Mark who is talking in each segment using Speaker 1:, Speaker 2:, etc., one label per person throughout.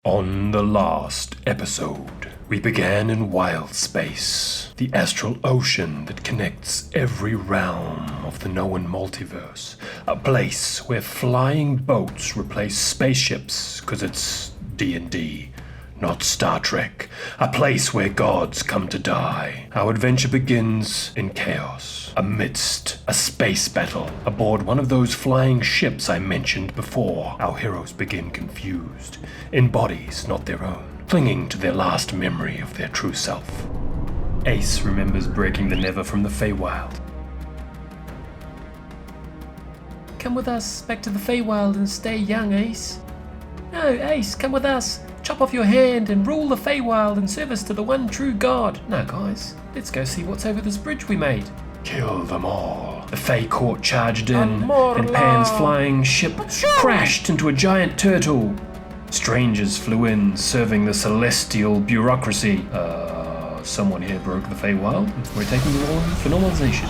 Speaker 1: On the last episode, we began in Wildspace, the astral ocean that connects every realm of the known multiverse. A place where flying boats replace spaceships because it's D&D, not Star Trek. A place where gods come to die. Our adventure begins in chaos, amidst a space battle. Aboard one of those flying ships I mentioned before, our heroes begin confused, in bodies not their own, clinging to their last memory of their true self. Ace remembers breaking the Never from the Feywild.
Speaker 2: Come with us back to the Feywild and stay young, Ace. No, Ace, come with us. Chop off your hand and rule the Feywild in service to the one true god. No, guys, let's go see what's over this bridge we made.
Speaker 1: Kill them all. The Fey court charged in, and Pan's flying ship crashed into a giant turtle. Strangers flew in, serving the celestial bureaucracy. Someone here broke the Feywild. We're taking you on for normalization.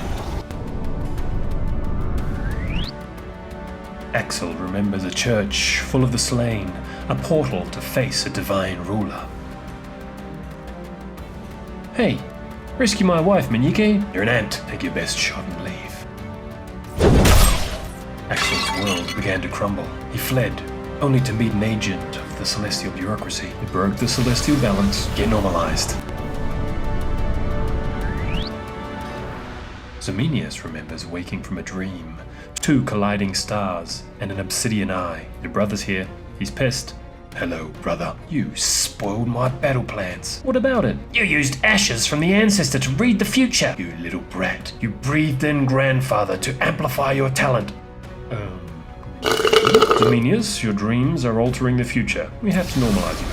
Speaker 1: Axel remembers a church full of the slain, a portal to face a divine ruler. Hey, rescue my wife, Manike. You're an ant. Take your best shot and leave. Axel's world began to crumble. He fled, only to meet an agent of the celestial bureaucracy. It broke the celestial balance. Get normalized. Ximenius remembers waking from a dream. 2 colliding stars and an obsidian eye. Your brother's here. He's pissed. Hello, brother. You spoiled my battle plans. What about it? You used ashes from the ancestor to read the future. You little brat. You breathed in grandfather to amplify your talent. Ximenius, your dreams are altering the future. We have to normalize you.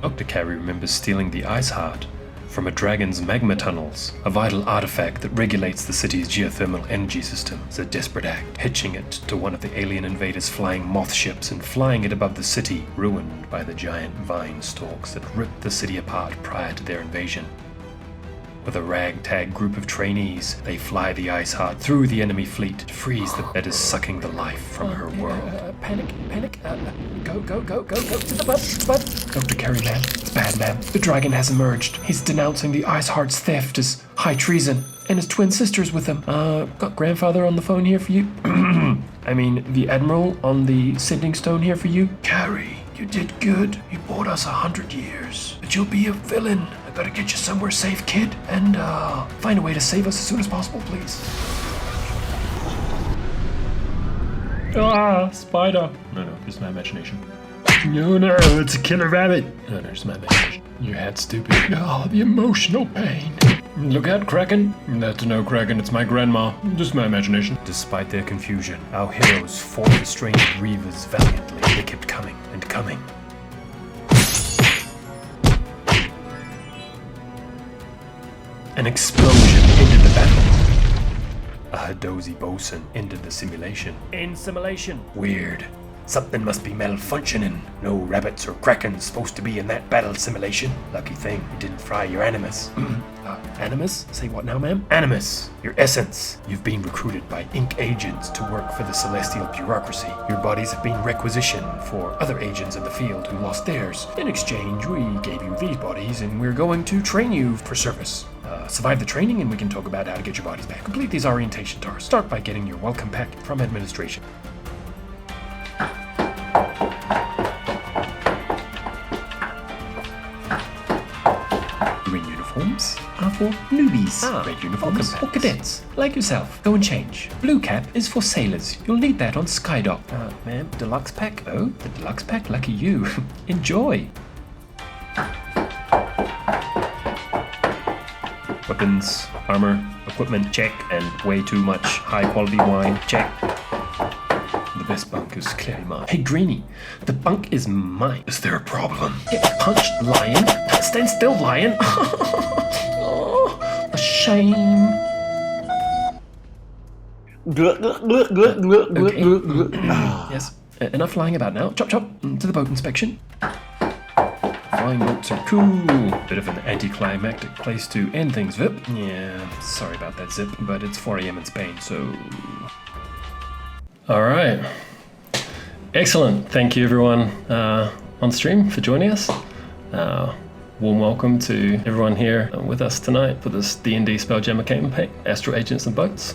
Speaker 1: Dr. Carey remembers stealing the Ice Heart from a dragon's magma tunnels, a vital artifact that regulates the city's geothermal energy system. It's a desperate act, hitching it to one of the alien invaders' flying moth ships and flying it above the city, ruined by the giant vine stalks that ripped the city apart prior to their invasion. With a ragtag group of trainees, they fly the Ice Heart through the enemy fleet to freeze that is sucking the life from her world.
Speaker 2: Panic. Go to the bud.
Speaker 1: Dr. Carey, man. It's bad, man. The dragon has emerged. He's denouncing the Ice Heart's theft as high treason, and his twin sisters with him. Got grandfather on the phone here for you. I mean, the Admiral on the sending stone here for you. Carey, you did good. You bought us 100 years. But you'll be a villain. I gotta get you somewhere safe, kid. And, find a way to save us as soon as possible, please. Spider. No, just my imagination. No, it's a killer rabbit. No, just my imagination. Your head's stupid. The emotional pain. Look out, Kraken. That's no Kraken, it's my grandma. Just my imagination. Despite their confusion, our heroes fought the strange Reavers valiantly. They kept coming and coming. An explosion ended the battle. A Hadozi bosun ended the simulation.
Speaker 2: In simulation.
Speaker 1: Weird. Something must be malfunctioning. No rabbits or krakens supposed to be in that battle simulation. Lucky thing, it didn't fry your animus. Animus? Say what now, ma'am? Animus, your essence. You've been recruited by INC agents to work for the celestial bureaucracy. Your bodies have been requisitioned for other agents in the field who lost theirs. In exchange, we gave you these bodies and we're going to train you for service. Survive the training and we can talk about how to get your bodies back. Complete these orientation tasks. Start by getting your welcome pack from administration. Green uniforms are for newbies. Red uniforms for cadets, like yourself. Go and change. Blue cap is for sailors. You'll need that on Skydock. Ma'am, deluxe pack? Oh, the deluxe pack? Lucky you. Enjoy. Weapons, armor, equipment, check, and way too much high-quality wine, check. The best bunk is clearly mine. Hey, Greenie, the bunk is mine. Is there a problem? Get punched, lion. Stand still, lion. Oh, a shame. Okay. Yes, enough lying about now. Chop, to the boat inspection. Flying boats are cool. Bit of an anticlimactic place to end things, Vip. Yeah, sorry about that, Zip, but it's 4 a.m. in Spain, so...
Speaker 2: All right. Excellent. Thank you, everyone on stream for joining us. Warm welcome to everyone here with us tonight for this D&D Spelljammer campaign, Astral Agents and Boats.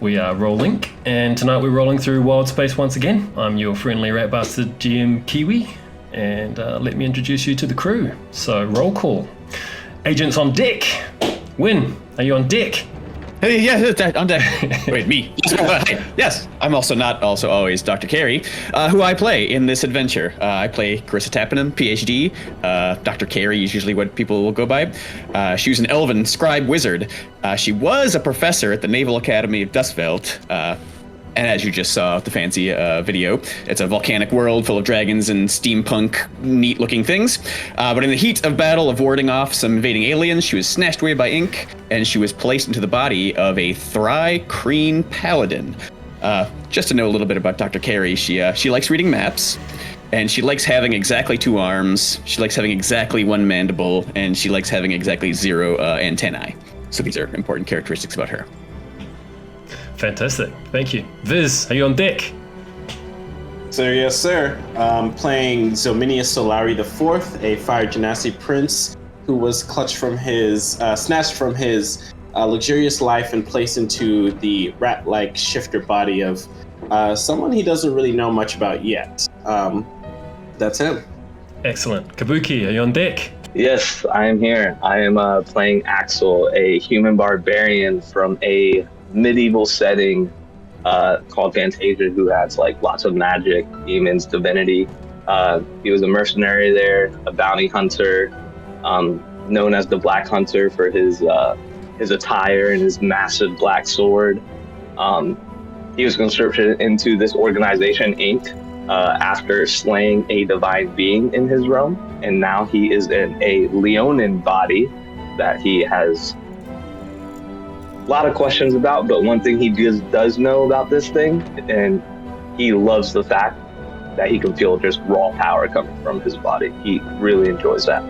Speaker 2: We are roleINC, and tonight we're rolling through Wildspace once again. I'm your friendly rat bastard GM Kiwi, and let me introduce you to the crew. So, roll call. Agents on deck. Win, are you on deck?
Speaker 3: Hey, yeah, on deck. Wait, me. Hi. Yes, I'm also always Dr. Carey, who I play in this adventure. I play Carissa Tappinen, PhD. Dr. Carey is usually what people will go by. She was an elven scribe wizard. She was a professor at the Naval Academy of Dustveld. And as you just saw the fancy video, it's a volcanic world full of dragons and steampunk, neat-looking things. But in the heat of battle of warding off some invading aliens, she was snatched away by Ink, and she was placed into the body of a Thry-Kreen paladin. Just to know a little bit about Dr. Carey, she likes reading maps, and she likes having exactly 2 arms, she likes having exactly 1 mandible, and she likes having exactly 0 antennae. So these are important characteristics about her.
Speaker 2: Fantastic, thank you. Viz, are you on deck?
Speaker 4: Sir, yes, sir. Playing Zominius Solari IV, a Fire Genasi prince who was snatched from his luxurious life and placed into the rat-like shifter body of someone he doesn't really know much about yet. That's him.
Speaker 2: Excellent. Kabuki, are you on deck?
Speaker 5: Yes, I am here. I am playing Axel, a human barbarian from a medieval setting called Fantasia, who has like lots of magic, demons, divinity. He was a mercenary there, a bounty hunter, known as the Black Hunter for his attire and his massive black sword. He was conscripted into this organization, Inc., after slaying a divine being in his realm, and now he is in a Leonin body that he has a lot of questions about, but one thing he does know about this thing, and he loves the fact that he can feel just raw power coming from his body. He really enjoys that.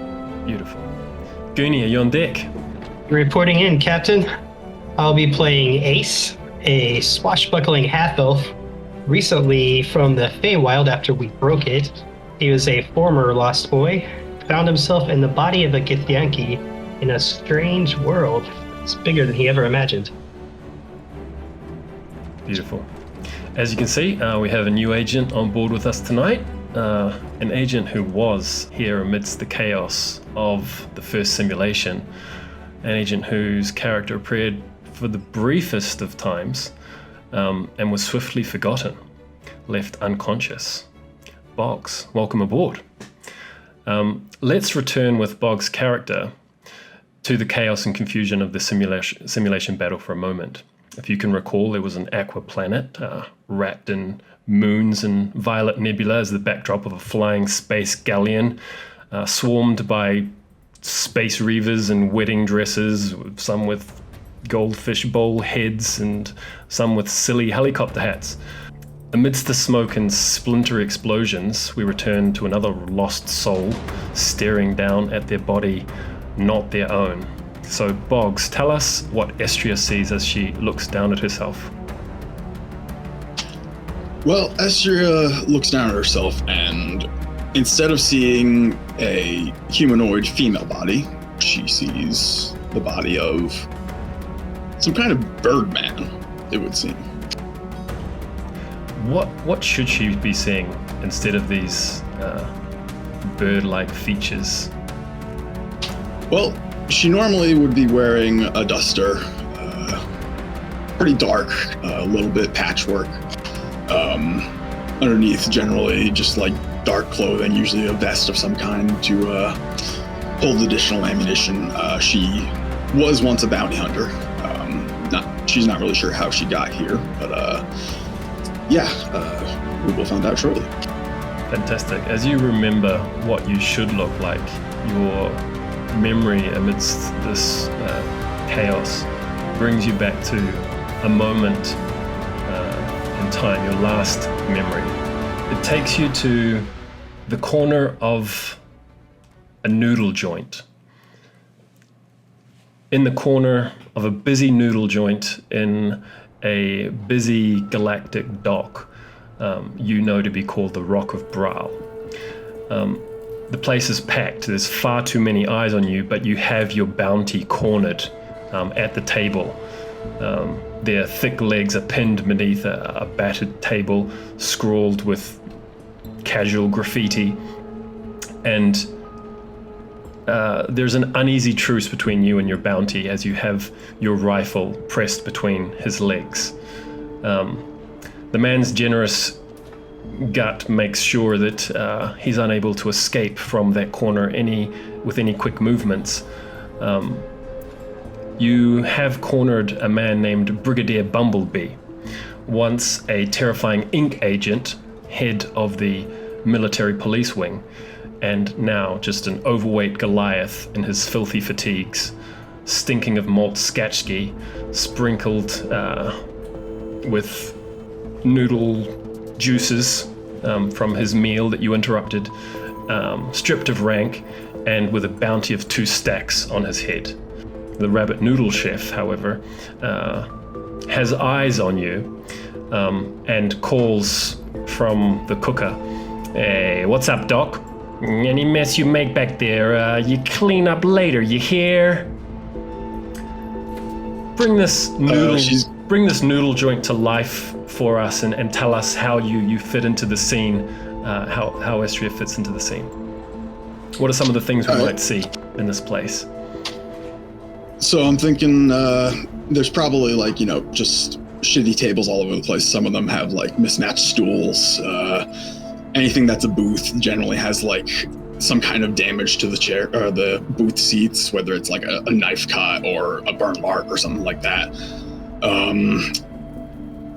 Speaker 2: Beautiful. Goonie, are you on deck?
Speaker 6: Reporting in, Captain. I'll be playing Ace, a swashbuckling half-elf, recently from the Feywild after we broke it. He was a former lost boy, found himself in the body of a Githyanki in a strange world. It's bigger than he ever imagined.
Speaker 2: Beautiful. As you can see, we have a new agent on board with us tonight. An agent who was here amidst the chaos of the first simulation. An agent whose character appeared for the briefest of times and was swiftly forgotten, left unconscious. Boggs, welcome aboard. Let's return with Boggs' character to the chaos and confusion of the simulation battle for a moment. If you can recall, there was an aqua planet wrapped in moons and violet nebula as the backdrop of a flying space galleon, swarmed by space reavers in wedding dresses, some with goldfish bowl heads and some with silly helicopter hats. Amidst the smoke and splinter explosions, we return to another lost soul staring down at their body, not their own. So, Boggs, tell us what Estria sees as she looks down at herself.
Speaker 7: Well, Estria looks down at herself, and instead of seeing a humanoid female body, she sees the body of some kind of birdman, it would seem.
Speaker 2: What should she be seeing instead of these bird-like features?
Speaker 7: Well, she normally would be wearing a duster, pretty dark, a little bit patchwork. Underneath, generally, just like dark clothing, usually a vest of some kind to hold additional ammunition. She was once a bounty hunter. She's not really sure how she got here, but we will find out shortly.
Speaker 2: Fantastic. As you remember what you should look like, your memory amidst this chaos brings you back to a moment in time, your last memory. It takes you to the corner of a noodle joint. In the corner of a busy noodle joint in a busy galactic dock,
Speaker 1: you know to be called the Rock of Braal. The place is packed. There's far too many eyes on you, but you have your bounty cornered at the table. Their thick legs are pinned beneath a battered table, scrawled with casual graffiti, and there's an uneasy truce between you and your bounty as you have your rifle pressed between his legs. The man's generous gut makes sure that he's unable to escape from that corner with any quick movements. You have cornered a man named Brigadier Bumblebee, once a terrifying INC agent, head of the military police wing, and now just an overweight Goliath in his filthy fatigues, stinking of malt skatchki, sprinkled with noodle juices from his meal that you interrupted, stripped of rank, and with a bounty of 2 stacks on his head. The rabbit noodle chef, however, has eyes on you and calls from the cooker. Hey, what's up, Doc? Any mess you make back there, you clean up later, you hear? Bring this noodle joint to life for us and tell us how you fit into the scene, how Estria fits into the scene. What are some of the things we might see in this place?
Speaker 7: So I'm thinking there's probably just shitty tables all over the place. Some of them have mismatched stools. Anything that's a booth generally has some kind of damage to the chair or the booth seats, whether it's a knife cut or a burn mark or something like that.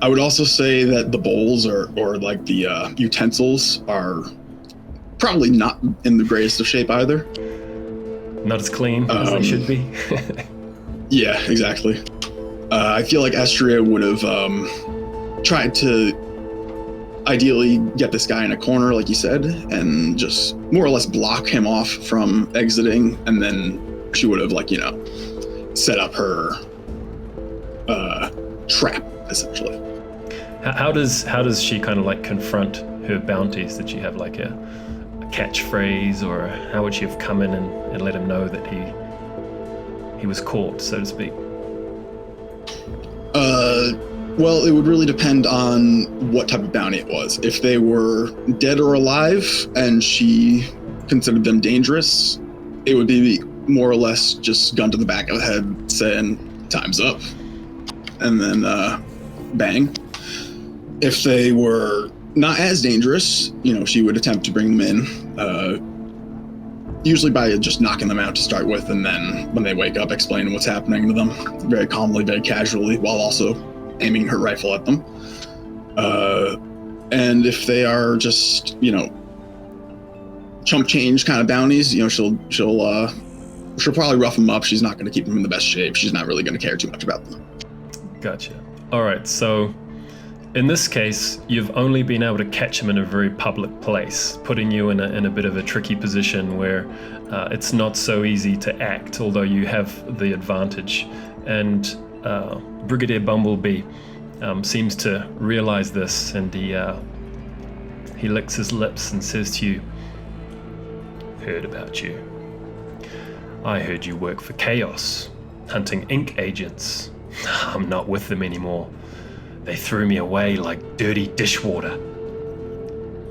Speaker 7: I would also say that the bowls or the utensils are probably not in the greatest of shape either.
Speaker 1: Not as clean as they should be.
Speaker 7: Yeah, exactly. I feel like Astria would have tried to ideally get this guy in a corner, like you said, and just more or less block him off from exiting, and then she would have set up her trap, essentially.
Speaker 1: How does she kind of confront her bounties? Did she have a catchphrase, or how would she have come in and let him know that he was caught, so to speak?
Speaker 7: Well, it would really depend on what type of bounty it was. If they were dead or alive and she considered them dangerous, it would be more or less just gun to the back of the head saying, "Time's up." And then bang. If they were not as dangerous, she would attempt to bring them in, usually by just knocking them out to start with, and then when they wake up, explaining what's happening to them very calmly, very casually, while also aiming her rifle at them. And if they are just, chump change kind of bounties, she'll probably rough them up. She's not going to keep them in the best shape. She's not really going to care too much about them.
Speaker 1: Gotcha. All right, so in this case, you've only been able to catch him in a very public place, putting you in a bit of a tricky position where it's not so easy to act, although you have the advantage. And Brigadier Bumblebee seems to realize this, and he licks his lips and says to you, "Heard about you. I heard you work for Chaos, hunting INC agents. I'm not with them anymore. They threw me away like dirty dishwater.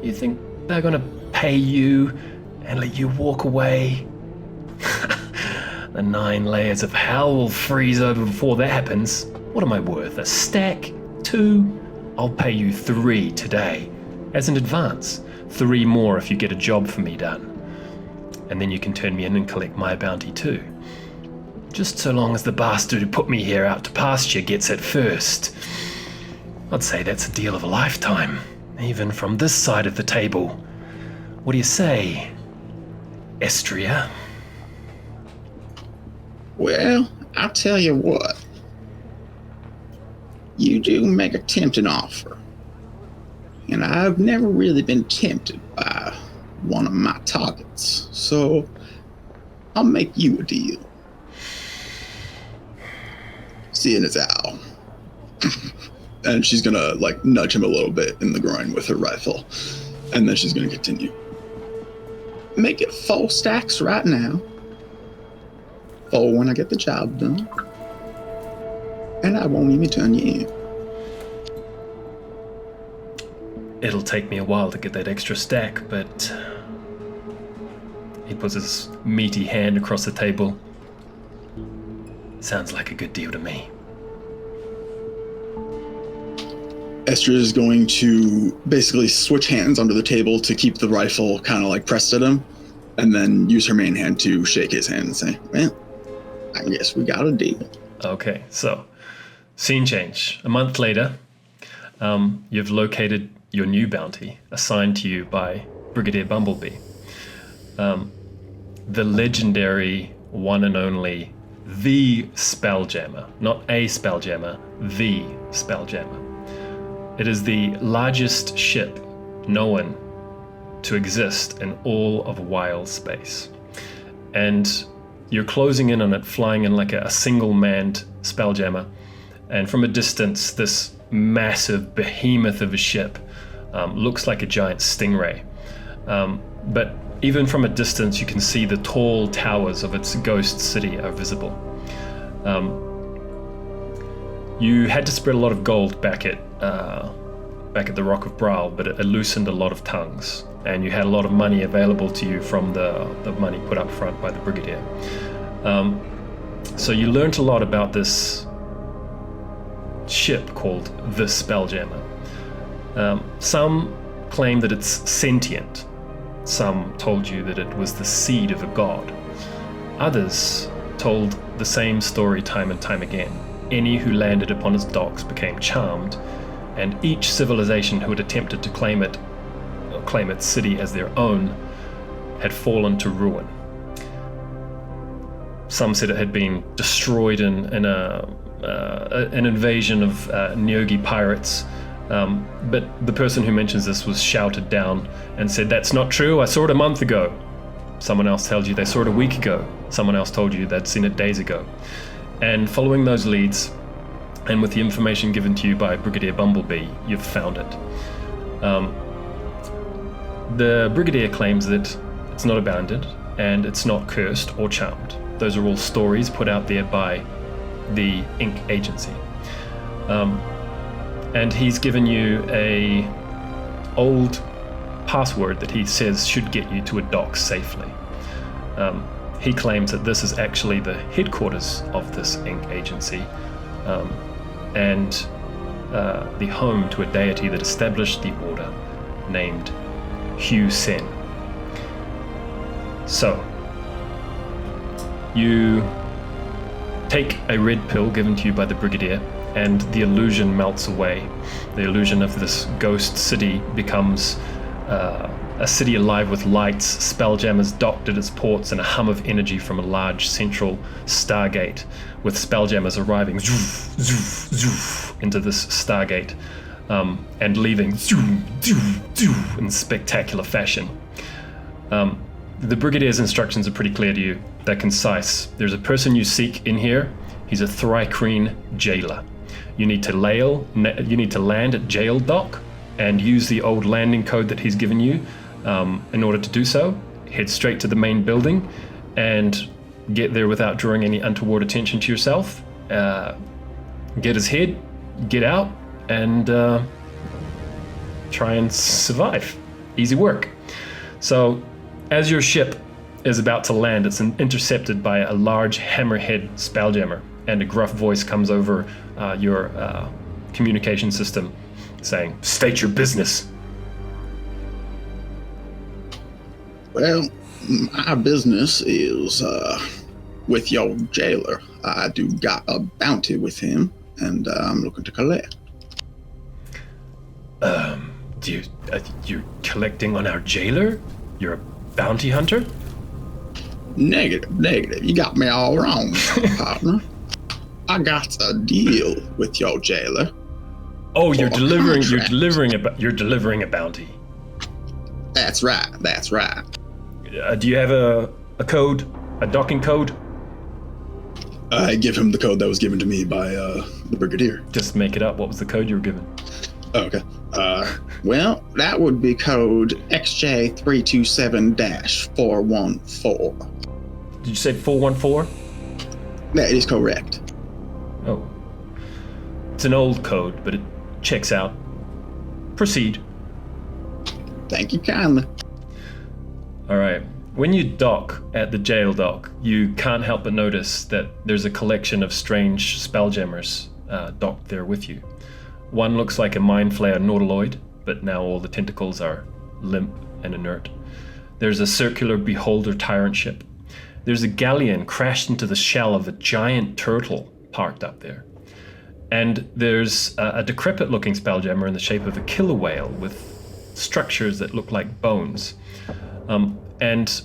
Speaker 1: You think they're gonna pay you and let you walk away? The 9 layers of hell will freeze over before that happens. What am I worth? A stack? 2? I'll pay you 3 today, as an advance. 3 more if you get a job for me done. And then you can turn me in and collect my bounty too. Just so long as the bastard who put me here out to pasture gets it first. I'd say that's a deal of a lifetime, even from this side of the table. What do you say, Estria?"
Speaker 8: Well, I'll tell you what. You do make a tempting offer. And I've never really been tempted by one of my targets. So, I'll make you a deal. Seeing as how
Speaker 7: And she's gonna like nudge him a little bit in the groin with her rifle. And then she's gonna continue. Make it 4 stacks right now. 4 when I get the job done. And I won't even turn you in.
Speaker 1: It'll take me a while to get that extra stack, but... He puts his meaty hand across the table. Sounds like a good deal to me.
Speaker 7: Esther is going to basically switch hands under the table to keep the rifle kind of like pressed at him, and then use her main hand to shake his hand and say, well, I guess we got a deal.
Speaker 1: Okay, so, scene change. A month later, you've located your new bounty, assigned to you by Brigadier Bumblebee. The legendary one and only, the Spelljammer. Not a Spelljammer, the Spelljammer. It is the largest ship known to exist in all of Wildspace. And you're closing in on it, flying in like a single-manned Spelljammer. And from a distance, this massive behemoth of a ship looks like a giant stingray. But even from a distance, you can see the tall towers of its ghost city are visible. You had to spread a lot of gold back at the Rock of Brawl, but it loosened a lot of tongues, and you had a lot of money available to you from the money put up front by the Brigadier. So you learnt a lot about this ship called the Spelljammer. Some claim that it's sentient. Some told you that it was the seed of a god. Others told the same story time and time again. Any who landed upon its docks became charmed, and each civilization who had attempted to claim its city as their own had fallen to ruin. Some said it had been destroyed in an invasion of Nyogi pirates, but the person who mentions this was shouted down and said, "That's not true, I saw it a month ago." Someone else told you they saw it a week ago. Someone else told you they'd seen it days ago. And following those leads, and with the information given to you by Brigadier Bumblebee, you've found it. The Brigadier claims that it's not abandoned, and it's not cursed or charmed. Those are all stories put out there by the Inc. agency. And he's given you a old password that he says should get you to a dock safely. He claims that this is actually the headquarters of this Inc. agency, and the home to a deity that established the order named Hugh Sen. So, you take a red pill given to you by the Brigadier, and the illusion melts away. The illusion of this ghost city becomes a city alive with lights, spelljammers docked at its ports, and a hum of energy from a large central stargate, with spelljammers arriving zoof, zoof, zoof, into this stargate, and leaving zoom, zoom, zoom, in spectacular fashion. The Brigadier's instructions are pretty clear to you. They're concise. There's a person you seek in here. He's a Thrycreen jailer. You need to land at jail dock and use the old landing code that he's given you in order to do so. Head straight to the main building and get there without drawing any untoward attention to yourself. Get his head, get out, and try and survive. Easy work. So, as your ship is about to land, it's intercepted by a large hammerhead spelljammer, and a gruff voice comes over your communication system saying, "State your business."
Speaker 8: Well, my business is with your jailer. I do got a bounty with him, and I'm looking to collect.
Speaker 1: You're collecting on our jailer? You're a bounty hunter?
Speaker 8: Negative. You got me all wrong, partner. I got a deal with your jailer.
Speaker 1: Oh, you're delivering a bounty.
Speaker 8: That's right.
Speaker 1: Do you have a code, a docking code?
Speaker 7: I give him the code that was given to me by the Brigadier.
Speaker 1: Just make it up. What was the code you were given?
Speaker 7: Oh, okay.
Speaker 8: Well, that would be code XJ327-414.
Speaker 1: Did you say 414?
Speaker 8: That is correct.
Speaker 1: Oh. It's an old code, but it checks out. Proceed.
Speaker 8: Thank you kindly.
Speaker 1: All right. When you dock at the jail dock, you can't help but notice that there's a collection of strange spelljammers docked there with you. One looks like a Mind Flayer Nautiloid, but now all the tentacles are limp and inert. There's a circular Beholder Tyrant ship. There's a galleon crashed into the shell of a giant turtle parked up there. And there's a decrepit-looking spelljammer in the shape of a killer whale with structures that look like bones. And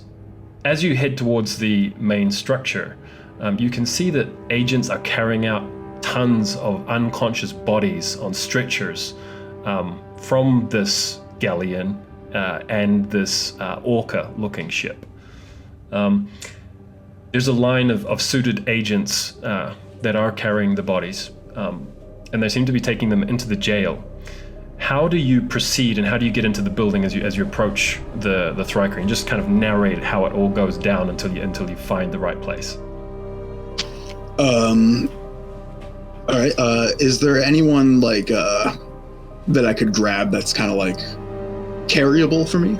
Speaker 1: as you head towards the main structure, you can see that agents are carrying out tons of unconscious bodies on stretchers from this galleon and this orca-looking ship. There's a line of suited agents that are carrying the bodies, and they seem to be taking them into the jail. How do you proceed, and how do you get into the building as you approach the Thrycreen? Just kind of narrate how it all goes down until you find the right place.
Speaker 7: All right. Is there anyone like that I could grab that's kind of like carryable for me?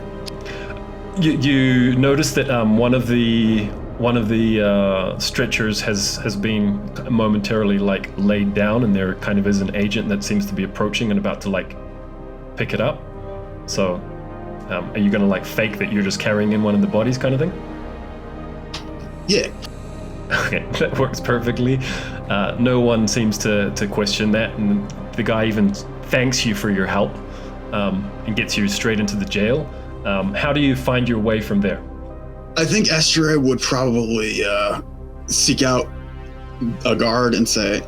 Speaker 1: You notice that one of the stretchers has been momentarily like laid down, and there kind of is an agent that seems to be approaching and about to like pick it up. So are you gonna like fake that you're just carrying in one of the bodies kind of thing?
Speaker 7: Yeah.
Speaker 1: Okay, that works perfectly. No one seems to question that, and the guy even thanks you for your help and gets you straight into the jail. How do you find your way from there?
Speaker 7: I think Astral would probably seek out a guard and say,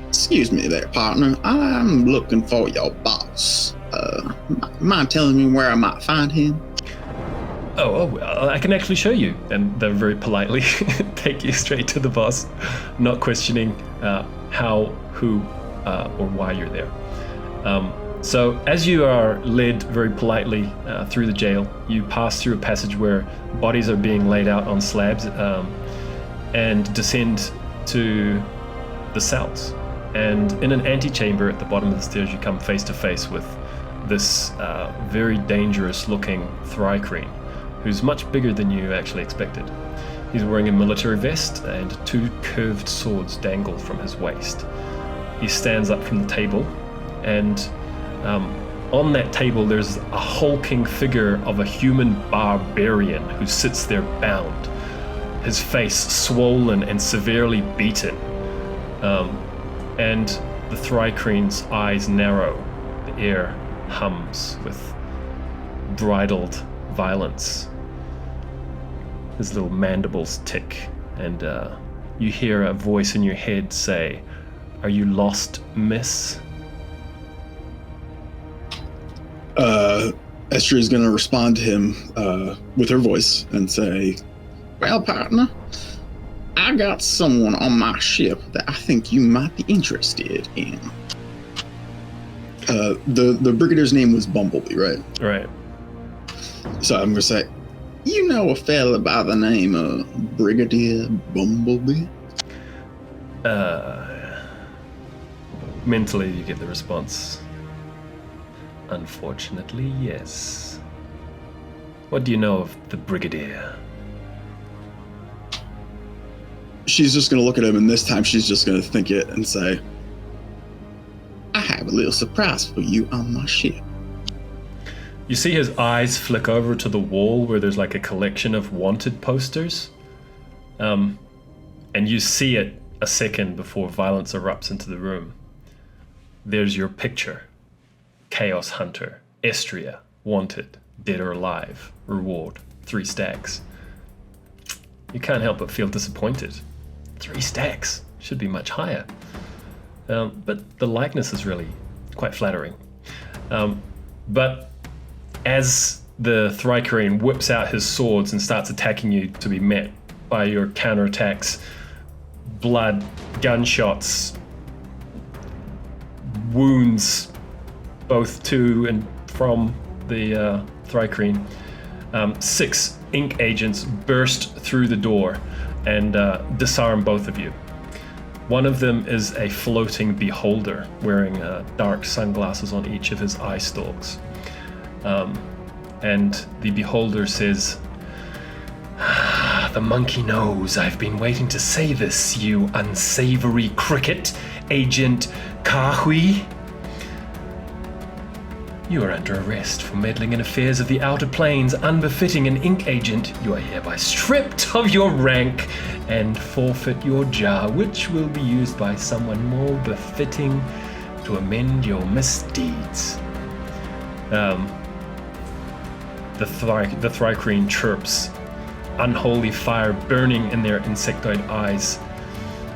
Speaker 7: "Excuse me there, partner. I'm looking for your boss. Mind telling me where I might find him?"
Speaker 1: Oh, I can actually show you. And they very politely take you straight to the boss, not questioning how, who, or why you're there. So as you are led very politely through the jail, you pass through a passage where bodies are being laid out on slabs and descend to the cells. And in an antechamber at the bottom of the stairs, you come face to face with this very dangerous looking Thrycreen, who's much bigger than you actually expected. He's wearing a military vest, and 2 curved swords dangle from his waist. He stands up from the table, and on that table there's a hulking figure of a human barbarian who sits there bound, his face swollen and severely beaten. And the Thrycreen's eyes narrow, the air hums with bridled violence. His little mandibles tick, and you hear a voice in your head say, "Are you lost, miss?"
Speaker 7: Esther is going to respond to him with her voice and say,
Speaker 8: "Well, partner, I got someone on my ship that I think you might be interested in."
Speaker 7: The Brigadier's name was Bumblebee, right?
Speaker 1: Right.
Speaker 7: So I'm going to say,
Speaker 8: "You know a fella by the name of Brigadier Bumblebee?"
Speaker 1: Mentally you get the response, "Unfortunately, yes. What do you know of the Brigadier?"
Speaker 7: she's just going to look at him, and this time she's just going to think it and say,
Speaker 8: "I have a little surprise for you on my ship."
Speaker 1: You see his eyes flick over to the wall where there's like a collection of wanted posters. And you see it a second before violence erupts into the room. There's your picture. Chaos Hunter, Estria, wanted, dead or alive, reward, 3 stacks. You can't help but feel disappointed. 3 stacks should be much higher. But the likeness is really quite flattering. But as the Thrycreen whips out his swords and starts attacking you to be met by your counterattacks, blood, gunshots, wounds, both to and from the Thrycreen. 6 ink agents burst through the door and disarm both of you. One of them is a floating beholder wearing dark sunglasses on each of his eye stalks. And the beholder says, "The monkey knows I've been waiting to say this, you unsavory cricket, Agent Kahui. You are under arrest for meddling in affairs of the outer planes unbefitting an ink agent. You are hereby stripped of your rank and forfeit your jar, which will be used by someone more befitting to amend your misdeeds." The Thrycreen chirps, unholy fire burning in their insectoid eyes.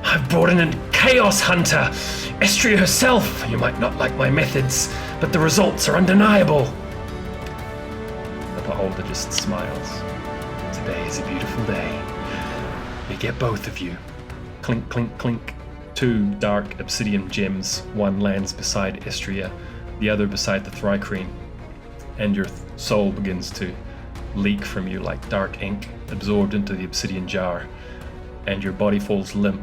Speaker 1: "I've brought in a chaos hunter, Estria herself. You might not like my methods, but the results are undeniable." The beholder just smiles. "Today is a beautiful day. We get both of you." Clink, clink, clink. 2 dark obsidian gems. One lands beside Estria, the other beside the Thrycreen. And your soul begins to leak from you like dark ink, absorbed into the obsidian jar. And your body falls limp,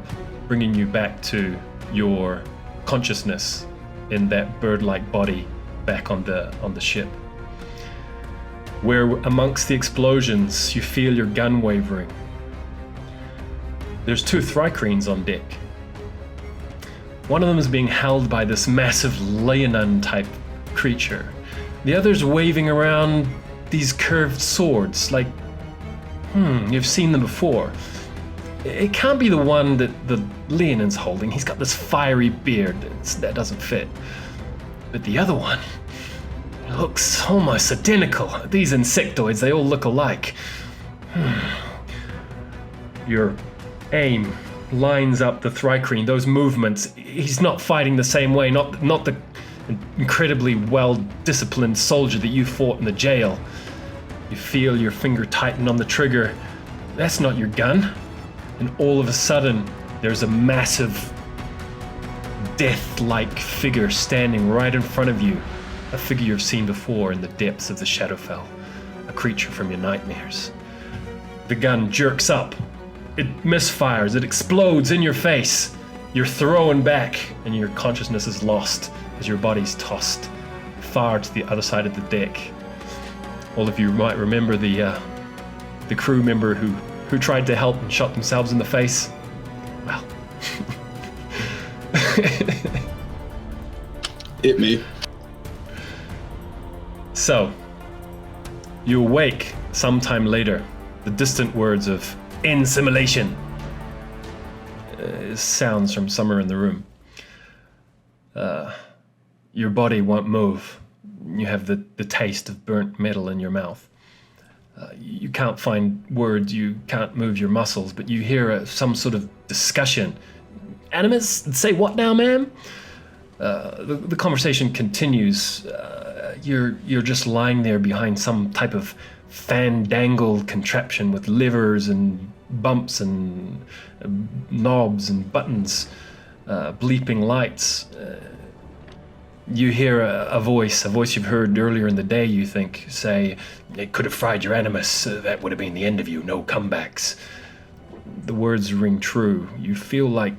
Speaker 1: bringing you back to your consciousness in that bird-like body back on the ship. Where amongst the explosions, you feel your gun wavering. There's 2 Thrycreens on deck. One of them is being held by this massive Leonin-type creature. The other's waving around these curved swords, like, you've seen them before. It can't be the one that the Leonin's holding. He's got this fiery beard. That doesn't fit. But the other one looks almost identical. These insectoids, they all look alike. Your aim lines up the Thrycreen, those movements. He's not fighting the same way, not the incredibly well-disciplined soldier that you fought in the jail. You feel your finger tighten on the trigger. That's not your gun. And all of a sudden, there's a massive, death-like figure standing right in front of you. A figure you've seen before in the depths of the Shadowfell. A creature from your nightmares. The gun jerks up. It misfires. It explodes in your face. You're thrown back, and your consciousness is lost as your body's tossed far to the other side of the deck. All of you might remember the crew member who tried to help and shot themselves in the face. Well,
Speaker 7: Hit me.
Speaker 1: So, you awake sometime later. The distant words of "in simulation" sounds from somewhere in the room. Your body won't move. You have the taste of burnt metal in your mouth. You can't find words, you can't move your muscles, but you hear some sort of discussion. "Animus, say what now, ma'am?" The conversation continues. You're just lying there behind some type of fandangled contraption with levers and bumps and knobs and buttons, bleeping lights. You hear a voice you've heard earlier in the day, you think, say, "It could have fried your animus. That would have been the end of you. No comebacks." The words ring true. You feel like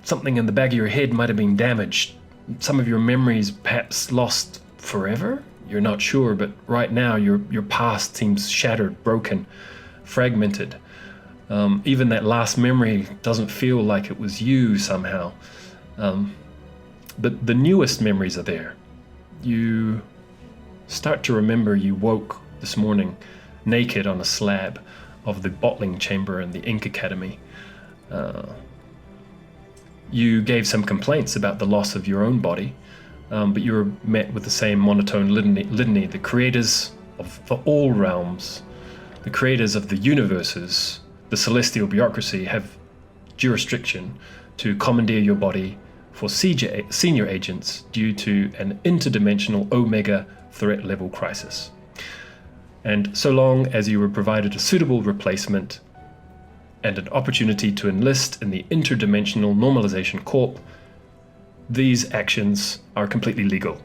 Speaker 1: something in the back of your head might have been damaged. Some of your memories perhaps lost forever? You're not sure, but right now your past seems shattered, broken, fragmented. Even that last memory doesn't feel like it was you somehow. But the newest memories are there. You start to remember you woke this morning naked on a slab of the bottling chamber in the Ink Academy. You gave some complaints about the loss of your own body, but you were met with the same monotone litany. The creators of all realms, the creators of the universes, the celestial bureaucracy have jurisdiction to commandeer your body for senior agents due to an interdimensional Omega threat level crisis. And so long as you were provided a suitable replacement, and an opportunity to enlist in the Interdimensional Normalization Corps. These actions are completely legal.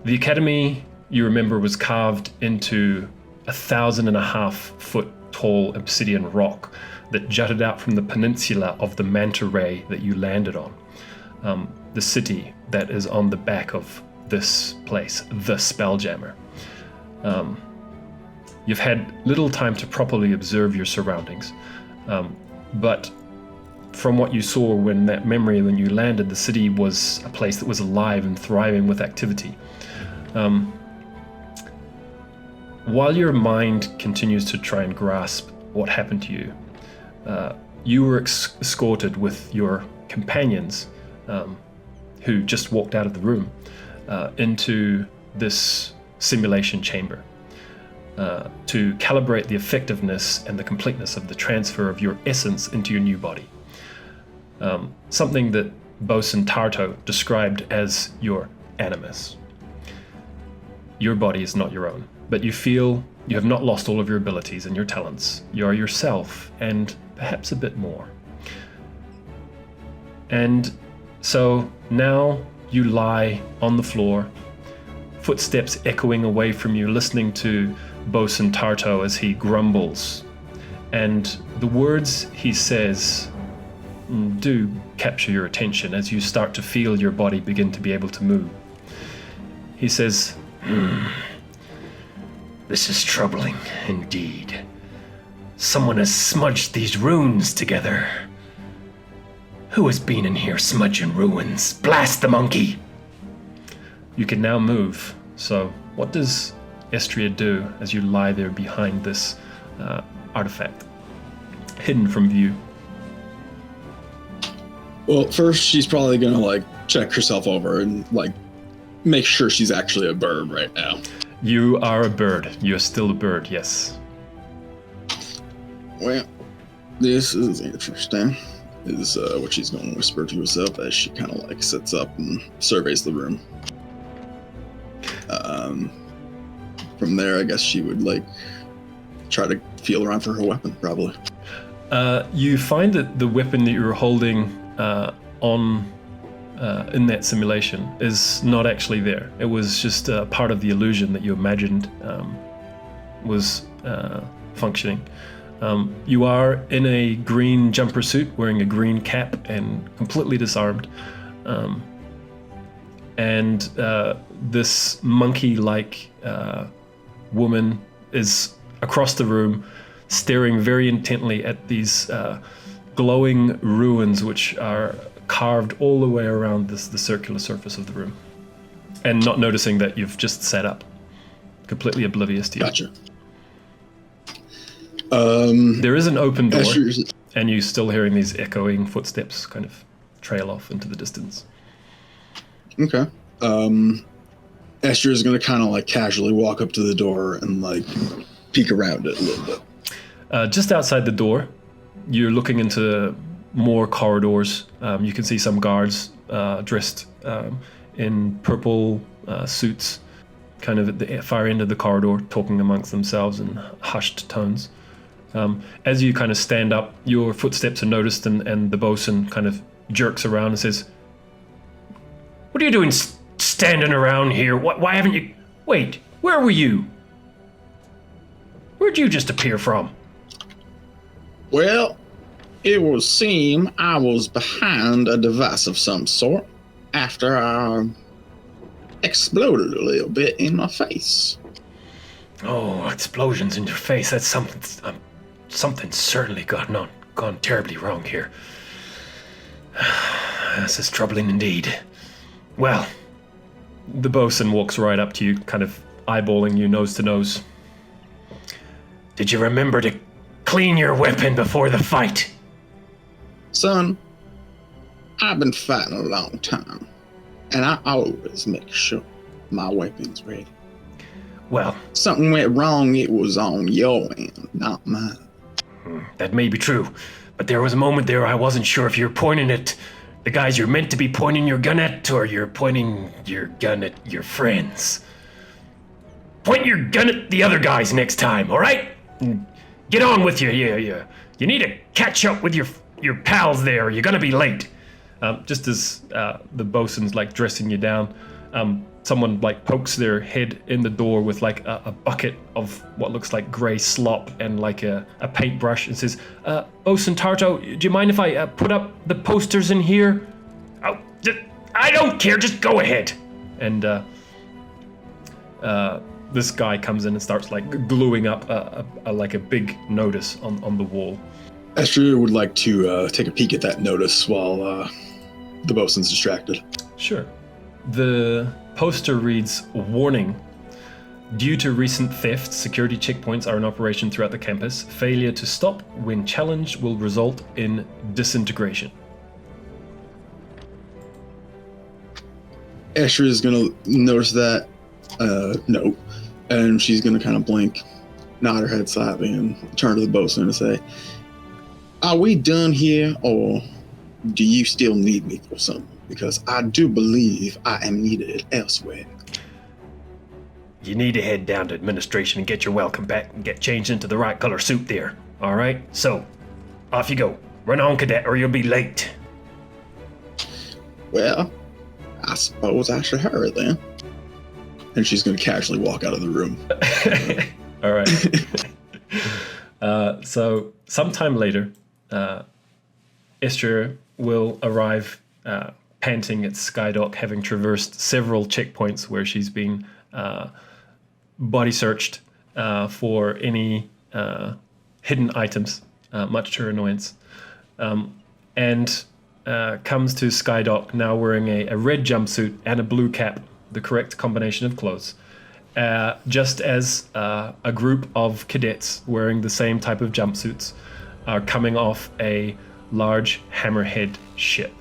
Speaker 1: The Academy, you remember, was carved into 1,500 foot tall obsidian rock that jutted out from the peninsula of the manta ray that you landed on. The city that is on the back of this place, the Spelljammer. You've had little time to properly observe your surroundings, but from what you saw when you landed, the city was a place that was alive and thriving with activity. While your mind continues to try and grasp what happened to you, you were escorted with your companions, who just walked out of the room, into this simulation chamber to calibrate the effectiveness and the completeness of the transfer of your essence into your new body. Something that Bosun Tarto described as your animus. Your body is not your own, but you feel you have not lost all of your abilities and your talents. You are yourself, and perhaps a bit more. And so now you lie on the floor, footsteps echoing away from you, listening to Bosun Tarto as he grumbles. And the words he says do capture your attention as you start to feel your body begin to be able to move. He says,
Speaker 2: This is troubling indeed. Someone has smudged these runes together. Who has been in here smudging ruins? Blast the monkey!
Speaker 1: You can now move. So what does Estria do as you lie there behind this artifact, hidden from view?
Speaker 7: Well, first she's probably gonna check herself over and make sure she's actually a bird right now.
Speaker 1: You are a bird. You're still a bird, yes.
Speaker 7: Well, this is interesting. Is what she's going to whisper to herself as she kind of sits up and surveys the room. From there, I guess she would try to feel around for her weapon, probably.
Speaker 1: You find that the weapon that you're holding in that simulation is not actually there. It was just part of the illusion that you imagined was functioning. You are in a green jumper suit, wearing a green cap and completely disarmed. And this monkey-like woman is across the room, staring very intently at these glowing ruins which are carved all the way around the circular surface of the room. And not noticing that you've just sat up, completely oblivious to you.
Speaker 7: Gotcha.
Speaker 1: There is an open door, and you're still hearing these echoing footsteps kind of trail off into the distance.
Speaker 7: Okay. Esther is going to kind of casually walk up to the door and peek around it a little bit.
Speaker 1: Just outside the door, you're looking into more corridors. You can see some guards dressed in purple suits, kind of at the far end of the corridor, talking amongst themselves in hushed tones. As you kind of stand up, your footsteps are noticed, and the bosun kind of jerks around and says,
Speaker 2: What are you doing standing around here? Why haven't you... Wait, where were you? Where'd you just appear from?
Speaker 8: Well, it would seem I was behind a device of some sort after I exploded a little bit in my face.
Speaker 2: Oh, explosions in your face. That's something's certainly gone terribly wrong here. This is troubling indeed. Well,
Speaker 1: the bosun walks right up to you, kind of eyeballing you nose to nose.
Speaker 2: Did you remember to clean your weapon before the fight?
Speaker 8: Son, I've been fighting a long time, and I always make sure my weapon's ready.
Speaker 2: Well,
Speaker 8: something went wrong, it was on your end, not mine.
Speaker 2: That may be true, but there was a moment there I wasn't sure if you're pointing at the guys you're meant to be pointing your gun at, or you're pointing your gun at your friends. Point your gun at the other guys next time, all right? Get on with your
Speaker 1: You need to catch up with your pals there, or you're gonna be late.
Speaker 2: Just as the bosun's like dressing you down, someone like pokes their head in the door with like a bucket of what looks like grey slop and like a paintbrush and says, Bosun Tarto, do you mind if I put up the posters in here?
Speaker 1: Oh, I don't care, just go ahead.
Speaker 2: And this guy comes in and starts like gluing up a big notice on the wall.
Speaker 7: Astral would like to take a peek at that notice while the bosun's distracted.
Speaker 2: Sure. The poster reads, warning. Due to recent thefts, security checkpoints are in operation throughout the campus. Failure to stop when challenged will result in disintegration.
Speaker 7: Astral is going to notice that note, and she's going to kind of blink, nod her head slightly, and turn to the bosun and say, are we done here, or do you still need me for something? Because I do believe I am needed elsewhere.
Speaker 1: You need to head down to administration and get your welcome back and get changed into the right color suit there. All right? So, off you go. Run on, cadet, or you'll be late.
Speaker 7: Well, I suppose I should hurry then. And she's going to casually walk out of the room.
Speaker 2: All right. So, sometime later, Esther will arrive panting at Skydock, having traversed several checkpoints where she's been body searched for any hidden items, much to her annoyance, and comes to Skydock now wearing a red jumpsuit and a blue cap, the correct combination of clothes, just as a group of cadets wearing the same type of jumpsuits are coming off a large hammerhead ship,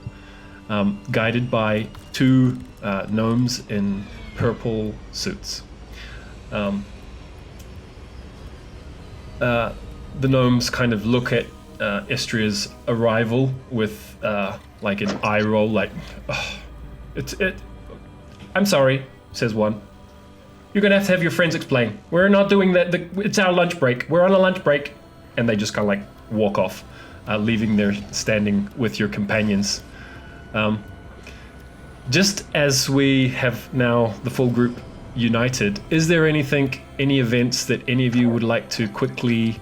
Speaker 2: guided by two gnomes in purple suits. The gnomes kind of look at Estria's arrival with like an eye roll, like, oh, I'm sorry, says one. You're gonna have to have your friends explain. We're not doing that. It's our lunch break. We're on a lunch break. And they just kind of like walk off, leaving there standing with your companions. Just as we have now the full group united, is there any events that any of you would like to quickly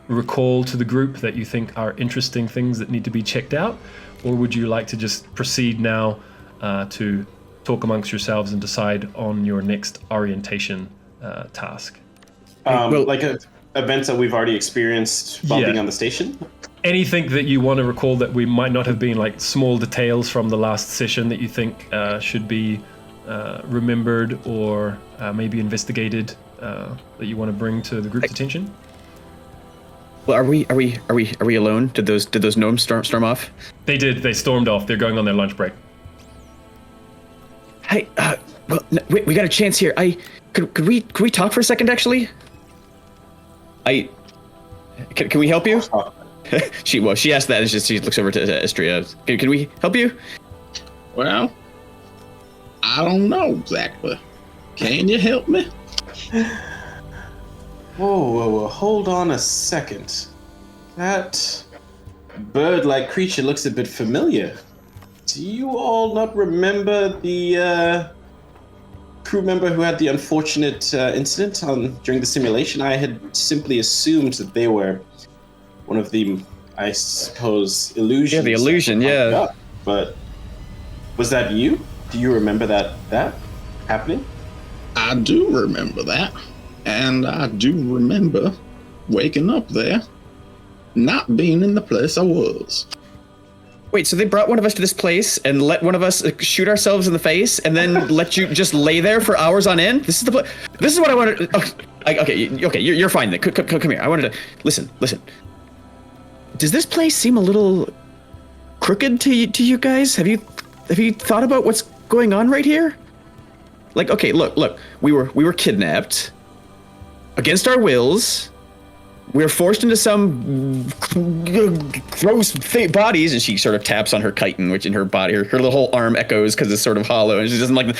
Speaker 2: recall to the group that you think are interesting things that need to be checked out? Or would you like to just proceed now to talk amongst yourselves and decide on your next orientation task?
Speaker 4: Events that we've already experienced while being on the station?
Speaker 2: Anything that you want to recall that we might not have been, like small details from the last session that you think should be remembered or maybe investigated that you want to bring to the group's attention?
Speaker 3: Well, are we alone? Did those gnomes storm off?
Speaker 2: They did. They stormed off. They're going on their lunch break.
Speaker 3: Hey, wait, we got a chance here. Could we talk for a second, actually? Can we help you? She asked that. It's just she looks over to Estria. Can we help you?
Speaker 8: Well, I don't know exactly. Can you help me?
Speaker 4: Whoa, hold on a second. That bird-like creature looks a bit familiar. Do you all not remember the crew member who had the unfortunate incident during the simulation? I had simply assumed that they were one of the, I suppose, illusions.
Speaker 3: Yeah, the illusion, yeah.
Speaker 4: But was that you? Do you remember that happening?
Speaker 8: I do remember that. And I do remember waking up there, not being in the place I was.
Speaker 3: Wait, so they brought one of us to this place and let one of us shoot ourselves in the face and then let you just lay there for hours on end? This is what I wanted. Okay, you're fine then. Come here. I wanted to listen. Does this place seem a little crooked to you guys? Have you thought about what's going on right here? Like, okay, look. We were kidnapped against our wills. We're forced into some gross bodies, and she sort of taps on her chitin, which in her body, her little whole arm echoes because it's sort of hollow, and she doesn't like.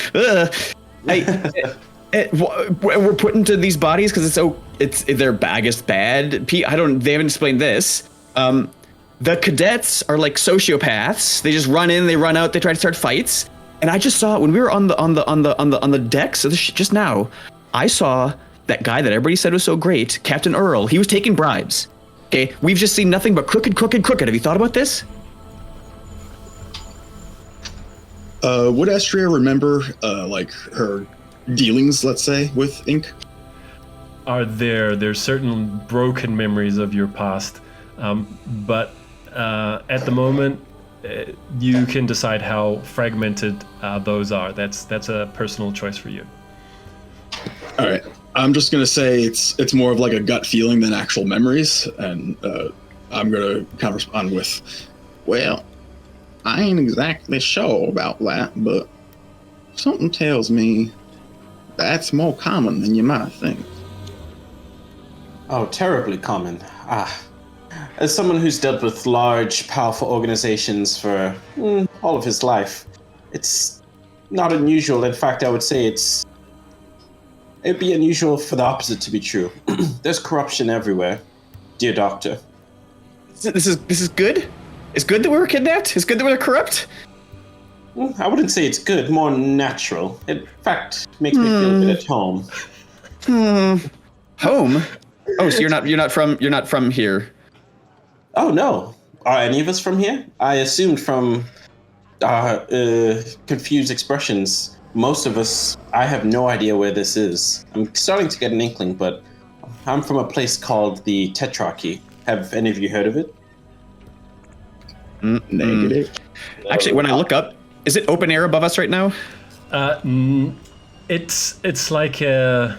Speaker 3: We're put into these bodies because it's their biggest bad. They haven't explained this. The cadets are like sociopaths. They just run in, they run out, they try to start fights. And I just saw when we were on the decks just now. I saw that guy that everybody said was so great, Captain Earl. He was taking bribes. Okay, we've just seen nothing but crooked. Have you thought about this?
Speaker 7: Would Astria remember, like, her dealings, let's say, with Ink?
Speaker 1: There's certain broken memories of your past, but at the moment, you can decide how fragmented those are. That's a personal choice for you.
Speaker 7: All right. I'm just gonna say it's more of like a gut feeling than actual memories, and I'm gonna kind of respond with, well, I ain't exactly sure about that, but something tells me that's more common than you might think.
Speaker 4: Oh, terribly common. As someone who's dealt with large, powerful organizations for all of his life, it's not unusual. In fact, I would say it'd be unusual for the opposite to be true. There's corruption everywhere, dear Doctor.
Speaker 3: This is good? It's good that we were kidnapped? It's good that we're corrupt?
Speaker 4: I wouldn't say it's good, more natural. In fact, makes me feel a bit at home.
Speaker 3: Home? Oh, so you're not from here.
Speaker 4: Oh no. Are any of us from here? I assumed from confused expressions. Most of us, I have no idea where this is. I'm starting to get an inkling, but I'm from a place called the Tetrarchy. Have any of you heard of it?
Speaker 7: Negative.
Speaker 3: Actually, when I look up, is it open air above us right now?
Speaker 1: It's like a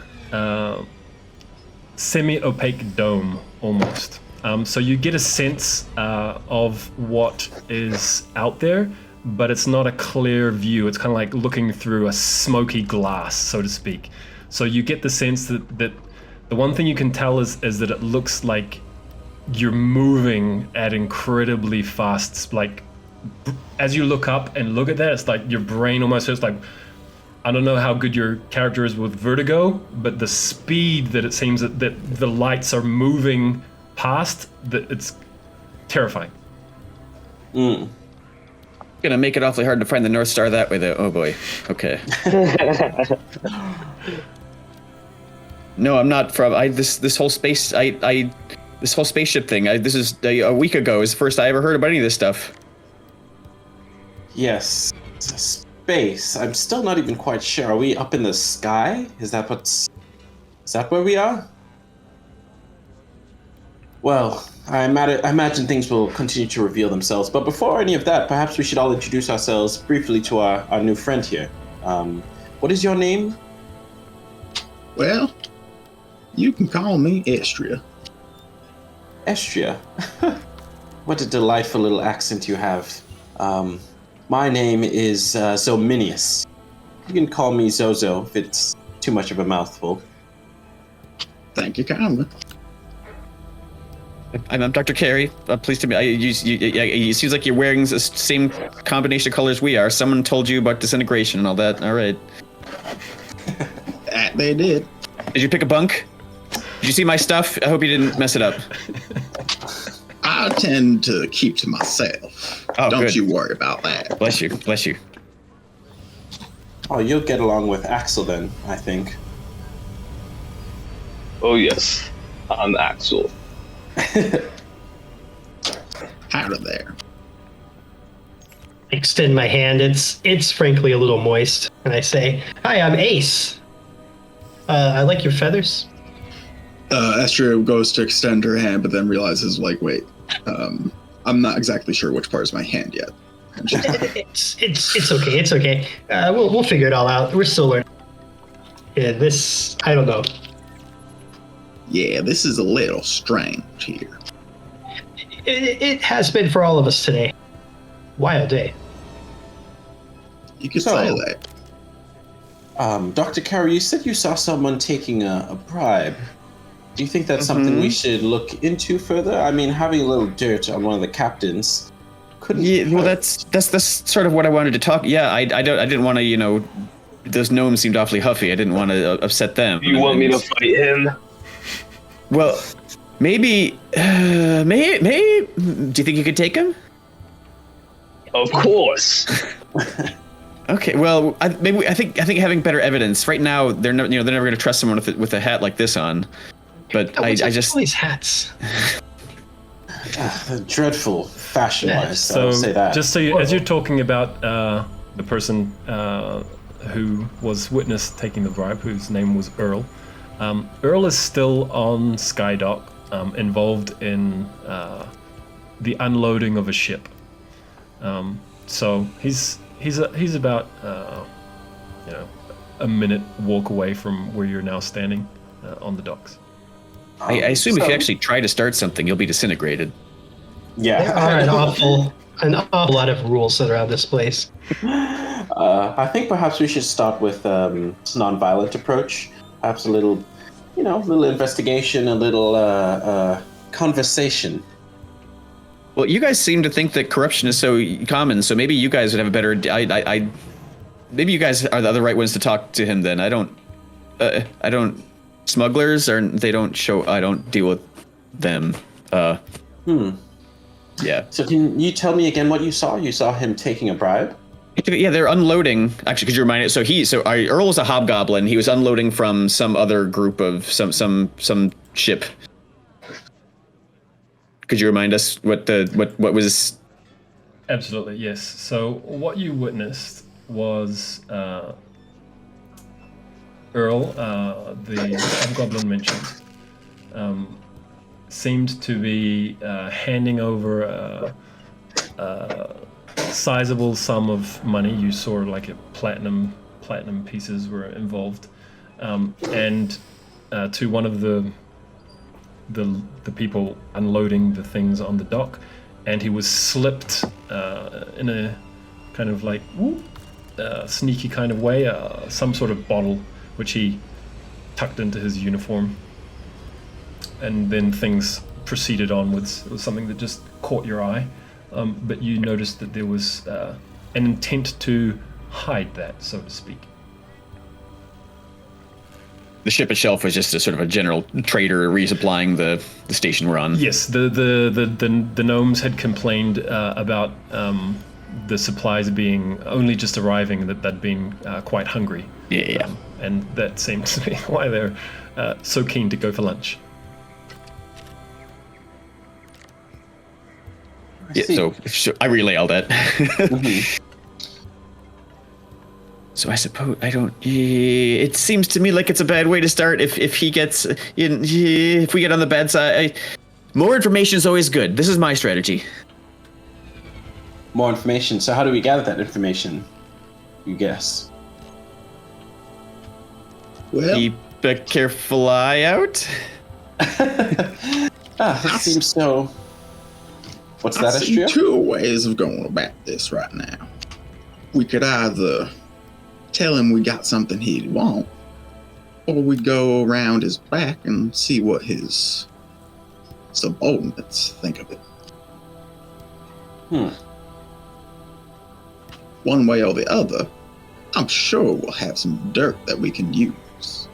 Speaker 1: semi-opaque dome almost. So you get a sense of what is out there, but it's not a clear view. It's kind of like looking through a smoky glass, so to speak. So you get the sense that the one thing you can tell is that it looks like you're moving at incredibly fast, like as you look up and look at that, it's like your brain almost feels like, I don't know how good your character is with vertigo, but the speed that it seems that the lights are moving past, that it's terrifying.
Speaker 3: Gonna make it awfully hard to find the North Star that way, though. Oh boy. Okay. No, I'm not from. This whole space. This whole spaceship thing. This is a week ago. Is the first I ever heard about any of this stuff.
Speaker 4: Yes, space. I'm still not even quite sure. Are we up in the sky? Is that where we are? Well, I imagine things will continue to reveal themselves. But before any of that, perhaps we should all introduce ourselves briefly to our new friend here. What is your name?
Speaker 8: Well, you can call me Astria.
Speaker 4: Astria. What a delightful little accent you have. My name is Zominius. You can call me Zozo if it's too much of a mouthful.
Speaker 8: Thank you kindly.
Speaker 3: I'm Dr. Carey. Pleased to meet you. It seems like you're wearing the same combination of colors we are. Someone told you about disintegration and all that. All right.
Speaker 8: That they did.
Speaker 3: Did you pick a bunk? Did you see my stuff? I hope you didn't mess it up.
Speaker 8: I tend to keep to myself.
Speaker 3: Oh,
Speaker 8: Don't
Speaker 3: good.
Speaker 8: you worry about that.
Speaker 3: Bless you. Bless you.
Speaker 4: Oh, you'll get along with Axel then, I think.
Speaker 5: Oh yes, I'm Axel.
Speaker 8: Out of there.
Speaker 6: Extend my hand. It's frankly a little moist, and I say, "Hi, I'm Ace. I like your feathers."
Speaker 7: Astria goes to extend her hand, but then realizes, like, wait, I'm not exactly sure which part is my hand yet. And she's
Speaker 6: It's okay. It's okay. We'll figure it all out. We're still learning. Yeah, I don't know.
Speaker 8: Yeah, this is a little strange here.
Speaker 6: It has been for all of us today. Wild day.
Speaker 8: You could
Speaker 4: So-
Speaker 8: say that.
Speaker 4: Dr. Carey, you said you saw someone taking a bribe. Do you think that's something we should look into further? I mean, having a little dirt on one of the captains couldn't.
Speaker 3: Yeah, well,
Speaker 4: hurt.
Speaker 3: that's sort of what I wanted to talk. Yeah, I didn't want to, those gnomes seemed awfully huffy. I didn't want to upset them.
Speaker 5: You want me to fight him?
Speaker 3: Well, maybe. Maybe. Do you think you could take him?
Speaker 5: Of course.
Speaker 3: Okay. Well, I think having better evidence right now. They're never going to trust someone with a hat like this on. But I just
Speaker 6: all these hats.
Speaker 4: Dreadful fashion-wise.
Speaker 1: So,
Speaker 4: I'll say that.
Speaker 1: just so you, as you're talking about the person who was witness taking the bribe, whose name was Earl, Earl is still on Skydock, involved in the unloading of a ship. So he's about a minute walk away from where you're now standing on the docks.
Speaker 3: I assume if you actually try to start something, you'll be disintegrated.
Speaker 4: Yeah.
Speaker 6: There are an awful lot of rules around this place.
Speaker 4: I think perhaps we should start with non-violent approach. Perhaps a little, little investigation, a little conversation.
Speaker 3: Well, you guys seem to think that corruption is so common, so maybe you guys would have a better. Maybe you guys are the right ones to talk to him. Then I don't. Smugglers they don't show. I don't deal with them. Yeah.
Speaker 4: So can you tell me again what you saw? You saw him taking a bribe?
Speaker 3: Yeah, they're unloading. Actually, could you remind it? Earl was a hobgoblin. He was unloading from some other group of some ship. Could you remind us what was?
Speaker 1: Absolutely, yes. So what you witnessed was Earl, the hobgoblin mentioned, seemed to be handing over a sizable sum of money. You saw like a platinum pieces were involved, and to one of the people unloading the things on the dock, and he was slipped in a kind of like sneaky kind of way, some sort of bottle which he tucked into his uniform, and then things proceeded onwards. It was something that just caught your eye, but you noticed that there was an intent to hide that, so to speak.
Speaker 3: The ship itself was just a sort of a general trader resupplying the station we're on.
Speaker 1: Yes, the gnomes had complained about the supplies being only just arriving, that they'd been quite hungry.
Speaker 3: Yeah.
Speaker 1: And that seems to be why they're so keen to go for lunch.
Speaker 3: So I relay all that.
Speaker 4: Mm-hmm.
Speaker 3: So I suppose I don't. It seems to me like it's a bad way to start. If he gets in, if we get on the bad side, more information is always good. This is my strategy.
Speaker 4: More information. So how do we gather that information? You guess.
Speaker 8: Well,
Speaker 3: Keep a careful eye out.
Speaker 4: It seems so. What's
Speaker 8: I
Speaker 4: that,
Speaker 8: see
Speaker 4: Astral?
Speaker 8: two ways of going about this right now. We could either tell him we got something he'd want, or we go around his back and see what his subordinates think of it. One way or the other, I'm sure we'll have some dirt that we can use.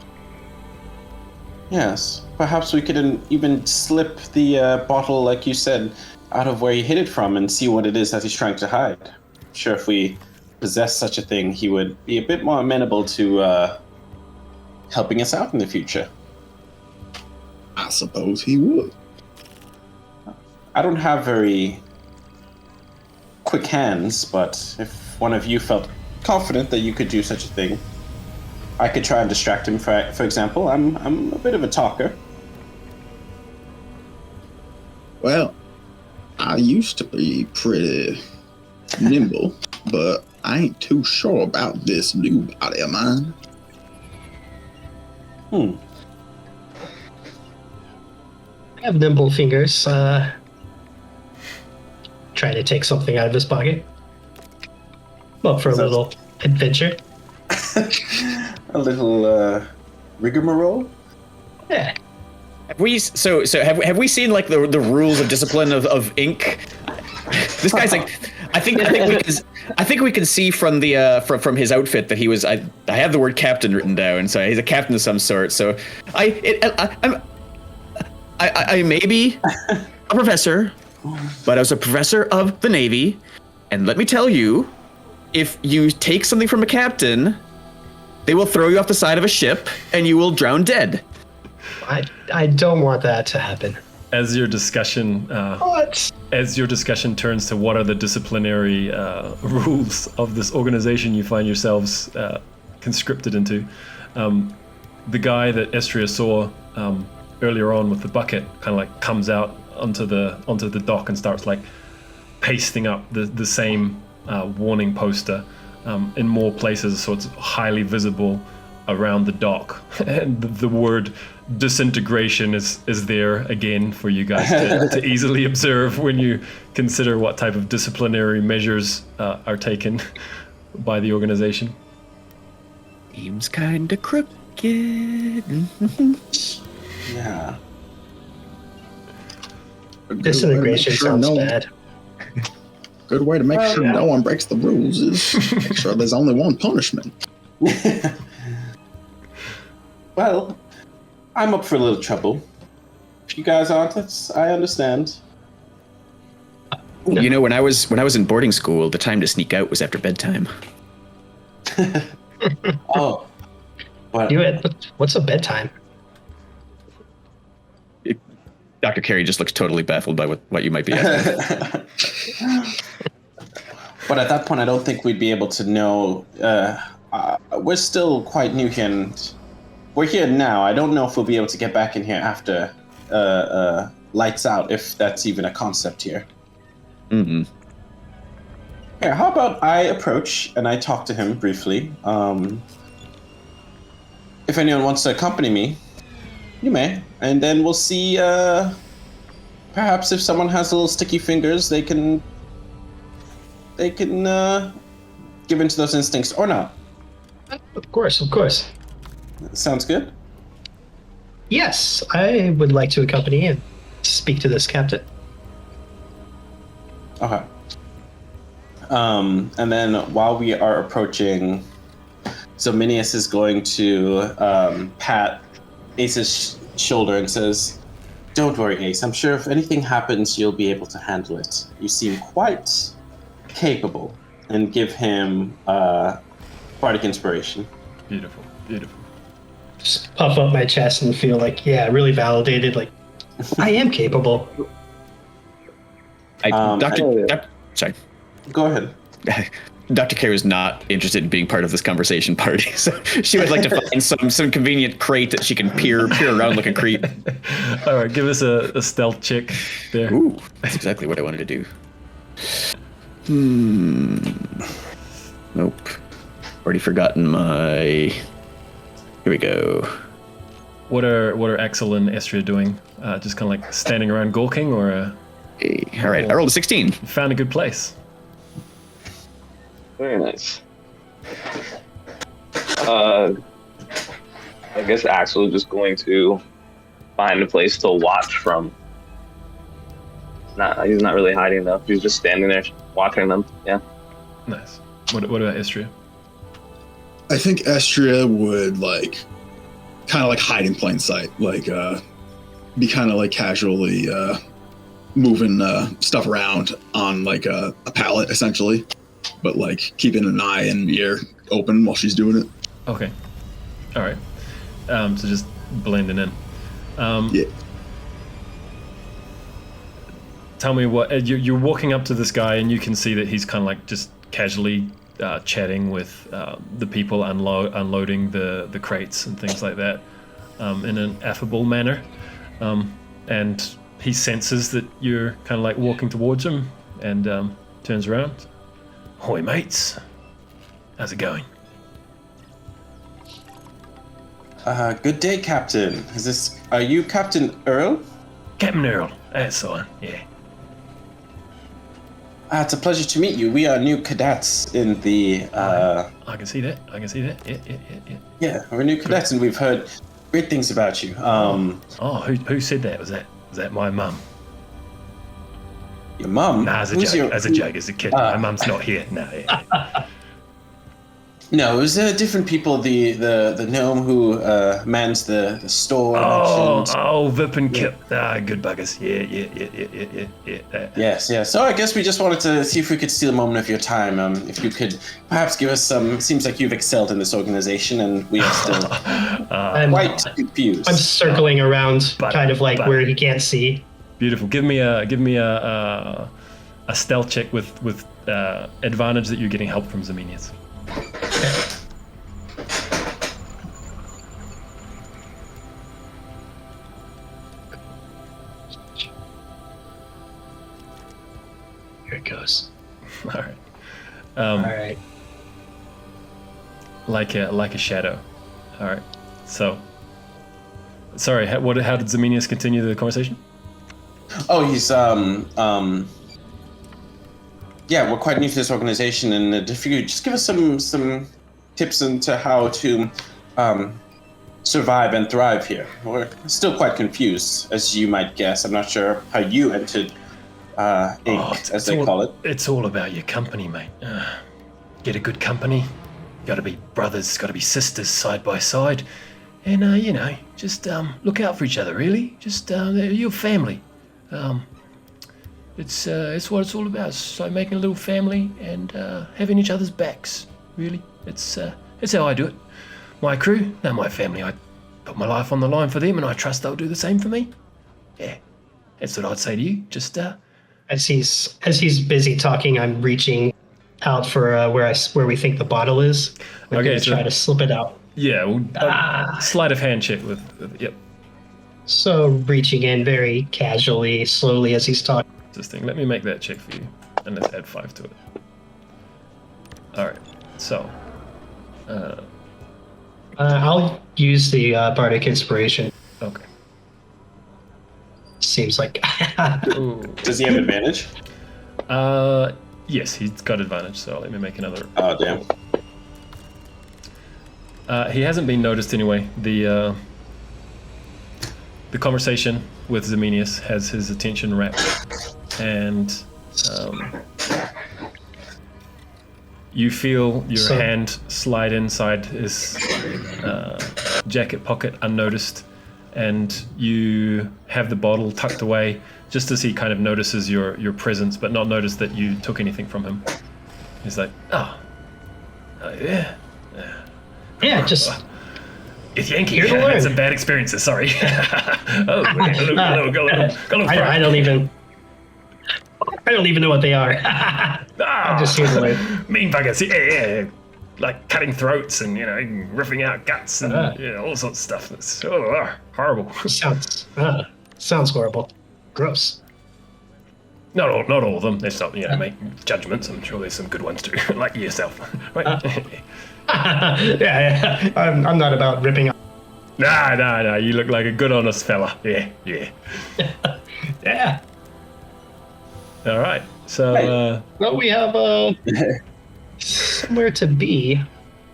Speaker 4: Yes. Perhaps we could even slip the bottle, like you said, out of where he hid it from and see what it is that he's trying to hide. I'm sure if we possess such a thing, he would be a bit more amenable to helping us out in the future.
Speaker 8: I suppose he would.
Speaker 4: I don't have very quick hands, but if one of you felt confident that you could do such a thing, I could try and distract him. For example, I'm a bit of a talker.
Speaker 8: Well, I used to be pretty nimble, but I ain't too sure about this new body of mine.
Speaker 6: I have nimble fingers. Trying to take something out of his pocket. Well, for a little adventure.
Speaker 4: A little rigmarole.
Speaker 6: Yeah.
Speaker 3: Have we have we seen like the rules of discipline of ink? This guy's like, I think we can see from the from his outfit that he was. I have the word captain written down, so he's a captain of some sort. So I may be a professor, but I was a professor of the Navy, and let me tell you, if you take something from a captain, they will throw you off the side of a ship, and you will drown dead.
Speaker 6: I don't want that to happen.
Speaker 1: As your discussion turns to what are the disciplinary rules of this organization you find yourselves conscripted into, the guy that Estria saw earlier on with the bucket kind of like comes out onto the dock and starts like pasting up the same warning poster in more places, so it's highly visible around the dock, and the word disintegration is there again for you guys to easily observe when you consider what type of disciplinary measures are taken by the organization.
Speaker 3: Seems kinda crooked.
Speaker 4: Yeah.
Speaker 6: Disintegration sounds bad.
Speaker 8: Good way to make sure no one breaks the rules is make sure there's only one punishment.
Speaker 4: Well, I'm up for a little trouble. If you guys aren't, I understand.
Speaker 3: You know, when I was in boarding school, the time to sneak out was after bedtime.
Speaker 4: Oh. What?
Speaker 6: What's a bedtime?
Speaker 3: Dr. Carey just looks totally baffled by what you might be asking.
Speaker 4: But at that point, I don't think we'd be able to know. We're still quite new here, and we're here now. I don't know if we'll be able to get back in here after lights out, if that's even a concept here.
Speaker 3: Mm-hmm.
Speaker 4: Here, how about I approach and I talk to him briefly. If anyone wants to accompany me, you may. And then we'll see, perhaps if someone has little sticky fingers, they can give into those instincts or not.
Speaker 6: Of course.
Speaker 4: Sounds good.
Speaker 6: Yes, I would like to accompany and speak to this captain.
Speaker 4: Okay. And then while we are approaching, Zominius is going to pat Ace's shoulder and says, "Don't worry, Ace. I'm sure if anything happens, you'll be able to handle it. You seem quite capable." And give him bardic inspiration.
Speaker 1: Beautiful.
Speaker 6: Just puff up my chest and feel like, really validated. Like, I am capable.
Speaker 3: Sorry.
Speaker 4: Go ahead.
Speaker 3: Dr. Carey was not interested in being part of this conversation party, so she would like to find some convenient crate that she can peer around like a creep.
Speaker 1: All right, give us a stealth check there.
Speaker 3: Ooh, that's exactly what I wanted to do. Nope. Already forgotten my. Here we go.
Speaker 1: What are Axel and Estria doing? Just kind of like standing around gawking, or?
Speaker 3: All right, I rolled a 16.
Speaker 1: Found a good place.
Speaker 5: Very nice. I guess Axel is just going to find a place to watch from. He's not really hiding though. He's just standing there watching them. Yeah.
Speaker 1: Nice. What about Estria?
Speaker 7: I think Estria would kind of hide in plain sight, be kind of casually moving stuff around on a pallet essentially, but keeping an eye and ear open while she's doing it.
Speaker 1: Okay. All right. So just blending in.
Speaker 7: Yeah.
Speaker 1: Tell me what you're walking up to this guy and you can see that he's kind of just casually chatting with the people unloading the crates and things like that in an affable manner, and he senses that you're kind of walking towards him and turns around. "Hoi mates, how's it going?"
Speaker 4: Good day, Captain. Are you Captain Earl?
Speaker 1: Captain Earl, that's the one, yeah.
Speaker 4: It's a pleasure to meet you. We are new cadets in the...
Speaker 1: I can see that. Yeah.
Speaker 4: Yeah, we're new cadets, and we've heard great things about you.
Speaker 1: Who said that? Was that my mum?
Speaker 4: Your mum?
Speaker 1: Nah, as a
Speaker 4: Who's
Speaker 1: joke. As a joke. As a kid. My mum's not here. No. Yeah.
Speaker 4: No, it was different people. The gnome who mans the store.
Speaker 1: Vip and Kip. Good buggers. Yeah.
Speaker 4: Yes. So I guess we just wanted to see if we could steal a moment of your time. If you could perhaps give us some. Seems like you've excelled in this organization, and we are still quite confused.
Speaker 6: I'm circling around, kind of like where he can't see.
Speaker 1: Beautiful. Give me a stealth check with advantage that you're getting help from Zemenius.
Speaker 6: Here it goes.
Speaker 1: All right.
Speaker 6: All right.
Speaker 1: Like a shadow. All right. So. Sorry. How did Zemenius continue the conversation?
Speaker 4: Oh, he's yeah, we're quite new to this organization, and if you could just give us some tips into how to survive and thrive here. We're still quite confused, as you might guess. I'm not sure how you entered Inc., as they call it.
Speaker 1: It's all about your company, mate. Get a good company. Got to be brothers, got to be sisters side by side, and just look out for each other. Really, just you're family. It's what it's all about. So making a little family and having each other's backs. Really, it's how I do it. My crew, they're my family. I put my life on the line for them, and I trust they'll do the same for me. Yeah, that's what I'd say to you. Just
Speaker 6: as he's busy talking, I'm reaching out for where we think the bottle is. We're gonna try to slip it out.
Speaker 1: Yeah, sleight of hand check with yep.
Speaker 6: So reaching in very casually, slowly as he's talking.
Speaker 1: Let me make that check for you, and let's add 5 to it. All right, so
Speaker 6: I'll use the bardic inspiration.
Speaker 1: Okay.
Speaker 6: Seems like.
Speaker 4: Does he have advantage?
Speaker 1: Yes, he's got advantage. So let me make another.
Speaker 4: Oh damn.
Speaker 1: He hasn't been noticed anyway. The conversation with Zemenius has his attention wrapped, and you feel your hand slide inside his jacket pocket unnoticed, and you have the bottle tucked away just as he kind of notices your presence, but not notice that you took anything from him. He's like, oh yeah.
Speaker 6: Yeah, just...
Speaker 1: It's Yankee. Here to learn. Had some bad experiences, sorry. Go
Speaker 6: I don't even know what they are. I'm just here to learn.
Speaker 1: Mean buggers, yeah. Like cutting throats and, ripping out guts and all sorts of stuff. It's horrible.
Speaker 6: Sounds horrible. Gross.
Speaker 1: Not all of them. They stop, make judgments. I'm sure there's some good ones too, like yourself, right?
Speaker 6: Yeah. I'm not about ripping up.
Speaker 1: No. You look like a good, honest fella. Yeah.
Speaker 6: Yeah.
Speaker 1: All right. So.
Speaker 6: Well, we have somewhere to be.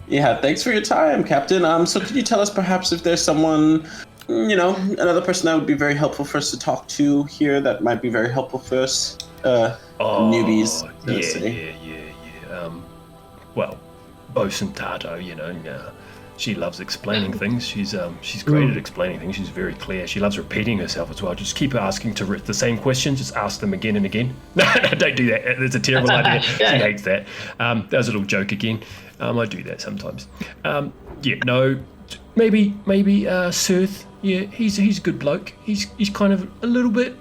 Speaker 4: Yeah. Thanks for your time, Captain. So could you tell us perhaps if there's someone, another person that would be very helpful for us to talk to here that might be very helpful for us, newbies?
Speaker 1: Yeah. Well. Bosun Tato, she loves explaining things. She's great at explaining things. She's very clear. She loves repeating herself as well. Just keep asking the same questions. Just ask them again and again. No, don't do that. It's a terrible idea. She hates that. That was a little joke again. I do that sometimes. Maybe Sirth. Yeah, he's a good bloke. He's kind of a little bit,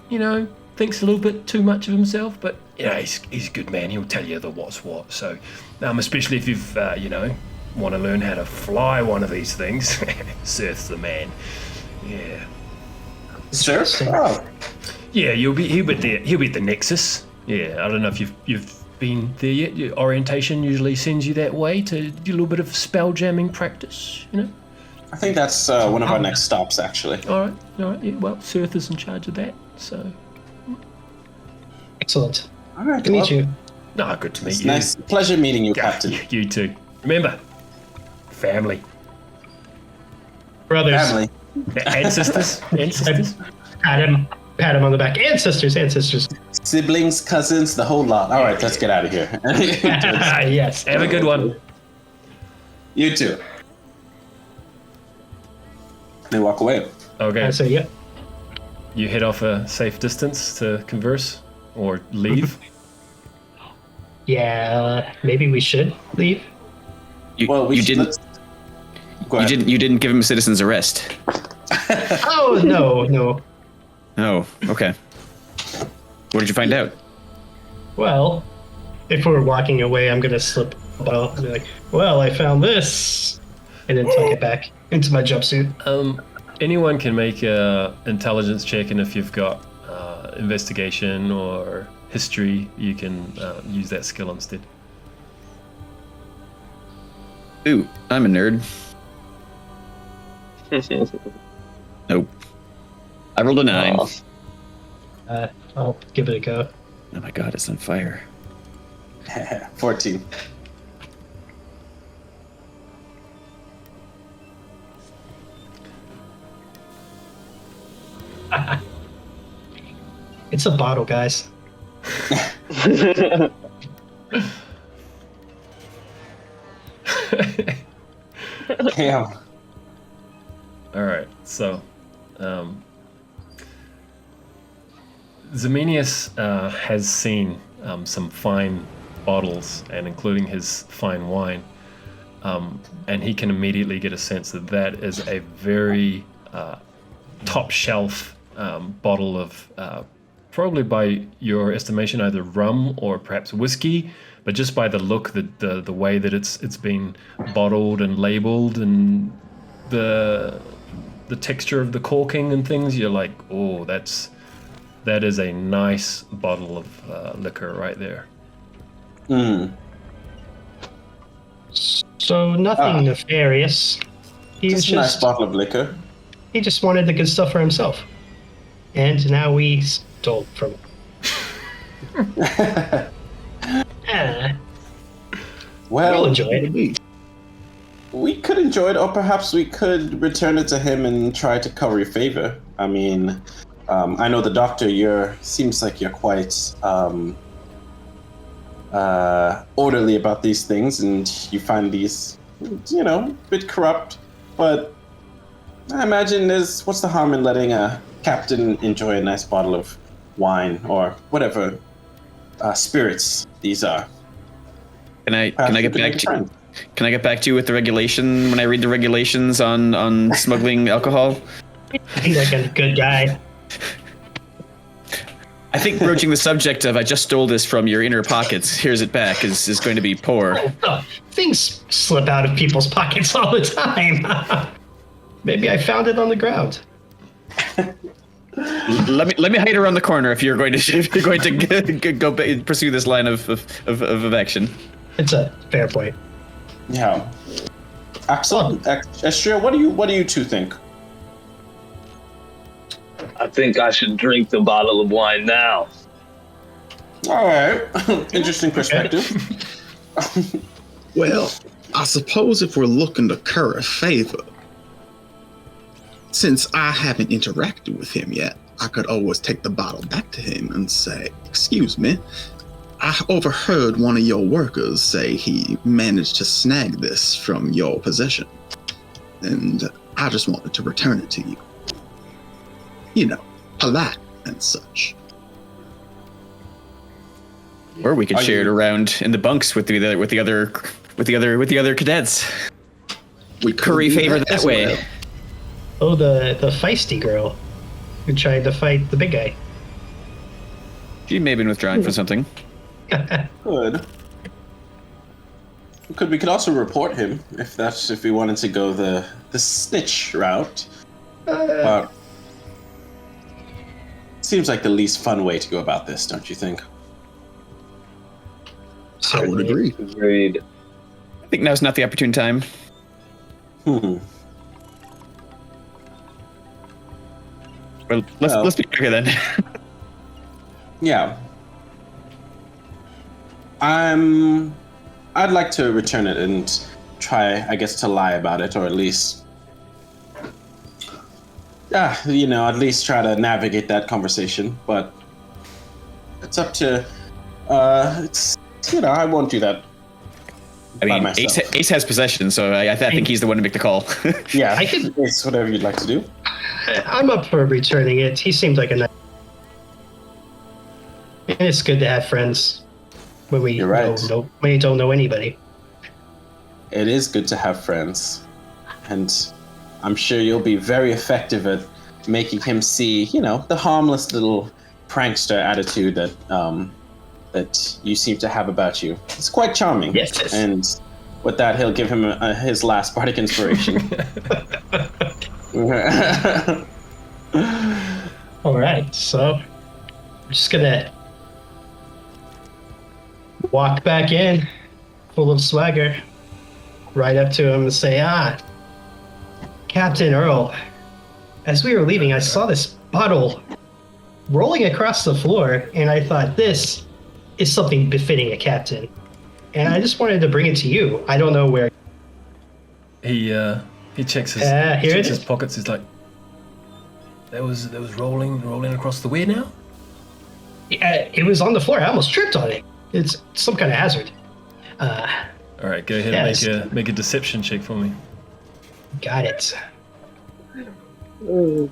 Speaker 1: thinks a little bit too much of himself, but he's a good man. He'll tell you the what's what. So, especially if you've want to learn how to fly one of these things, Sirth's the man. Yeah.
Speaker 4: Sirth? Oh.
Speaker 1: Yeah, he'll be at the Nexus. Yeah, I don't know if you've been there yet. Your orientation usually sends you that way to do a little bit of spell jamming practice.
Speaker 4: I think that's one of our next stops, actually.
Speaker 1: All right. Yeah, well, Sirth is in charge of that, so.
Speaker 6: Excellent.
Speaker 4: All right.
Speaker 6: Good to meet you.
Speaker 1: No, good to meet you.
Speaker 4: Nice. Pleasure meeting you, Captain.
Speaker 1: You too. Remember, family.
Speaker 6: Brothers.
Speaker 4: Family.
Speaker 1: Ancestors.
Speaker 6: Adam, pat him on the back. Ancestors.
Speaker 4: Siblings, cousins, the whole lot. All right, let's get out of here.
Speaker 6: Yes.
Speaker 2: Have a good one.
Speaker 4: You too. They walk away.
Speaker 2: Okay.
Speaker 6: So yeah.
Speaker 2: You head off a safe distance to converse or leave.
Speaker 6: Yeah, maybe we should leave.
Speaker 3: You didn't give him a citizen's arrest.
Speaker 6: Oh no.
Speaker 3: Oh, okay. What did you find out?
Speaker 6: Well, if we're walking away, I'm gonna slip out and be like, "Well, I found this," and then tuck it back into my jumpsuit.
Speaker 2: Anyone can make a intelligence check, and if you've got investigation or history, you can use that skill instead.
Speaker 3: Ooh, I'm a nerd. Nope. I rolled a 9.
Speaker 6: I'll give it a go.
Speaker 3: Oh my god, it's on fire.
Speaker 4: 14.
Speaker 6: It's a bottle, guys.
Speaker 4: Damn.
Speaker 2: All right, so Zemenius has seen some fine bottles, and including his fine wine, and he can immediately get a sense that that is a very top shelf bottle of probably by your estimation either rum or perhaps whiskey, but just by the look, the way that it's been bottled and labeled, and the texture of the corking and things, you're like, oh, that is a nice bottle of liquor right there.
Speaker 6: So nothing nefarious.
Speaker 4: Just a nice bottle of liquor.
Speaker 6: He just wanted the good stuff for himself, and now we stole from him.
Speaker 4: Well,
Speaker 6: we'll enjoy it.
Speaker 4: We could enjoy it, or perhaps we could return it to him and try to curry favor. I mean, I know the doctor. Seems like you're quite orderly about these things, and you find these, a bit corrupt. But I imagine what's the harm in letting a captain enjoy a nice bottle of wine or whatever spirits these are.
Speaker 3: Can I get back to? Can I get back to you with the regulation when I read the regulations on smuggling alcohol?
Speaker 6: He's like a good guy.
Speaker 3: I think broaching the subject of "I just stole this from your inner pockets, here's it back" is going to be poor.
Speaker 6: Oh, things slip out of people's pockets all the time. Maybe I found it on the ground.
Speaker 3: Let me hide around the corner if you're going to go pursue this line of action.
Speaker 6: It's a fair point.
Speaker 4: Yeah. Axel, Astral, what do you two think?
Speaker 5: I think I should drink the bottle of wine now.
Speaker 4: All right. Interesting perspective.
Speaker 8: Well, I suppose if we're looking to curry favor, since I haven't interacted with him yet, I could always take the bottle back to him and say, "Excuse me, I overheard one of your workers say he managed to snag this from your possession, and I just wanted to return it to you. Polite and such."
Speaker 3: Or we could share it around in the bunks with the other cadets.
Speaker 8: We could
Speaker 3: curry
Speaker 8: do
Speaker 3: favor that way.
Speaker 8: well.
Speaker 6: Oh, the feisty girl who tried to fight the big guy.
Speaker 3: She may have been withdrawing from something.
Speaker 4: Good. We could also report him if we wanted to go the snitch route. But seems like the least fun way to go about this, don't you think?
Speaker 8: I would agree.
Speaker 5: Agreed.
Speaker 3: I think now's not the opportune time.
Speaker 4: Hmm.
Speaker 3: Well, let's be clear then.
Speaker 4: Yeah. I'd like to return it and try, I guess, to lie about it, or at least at least try to navigate that conversation. But it's up to, I won't do that.
Speaker 3: I mean, Ace has possession, so I think he's the one to make the call.
Speaker 4: Yeah, it's whatever you'd like to do.
Speaker 6: I'm up for returning it. He seems like a nice. And it's good to have friends when we
Speaker 4: You're right.
Speaker 6: when you don't know anybody.
Speaker 4: It is good to have friends, and I'm sure you'll be very effective at making him see, the harmless little prankster attitude that you seem to have about you. It's quite charming.
Speaker 6: Yes.
Speaker 4: And with that, he'll give him his last bardic inspiration.
Speaker 6: All right, so I'm just gonna walk back in, full of swagger, right up to him and say, Captain Earl, as we were leaving, I saw this bottle rolling across the floor, and I thought this is something befitting a captain. And I just wanted to bring it to you. I don't know where.
Speaker 2: He checks his pockets. He's like, that was rolling across the way now.
Speaker 6: It was on the floor. I almost tripped on it. It's some kind of hazard.
Speaker 2: All right, go ahead and make a deception check for me.
Speaker 6: Got it.
Speaker 4: Ooh.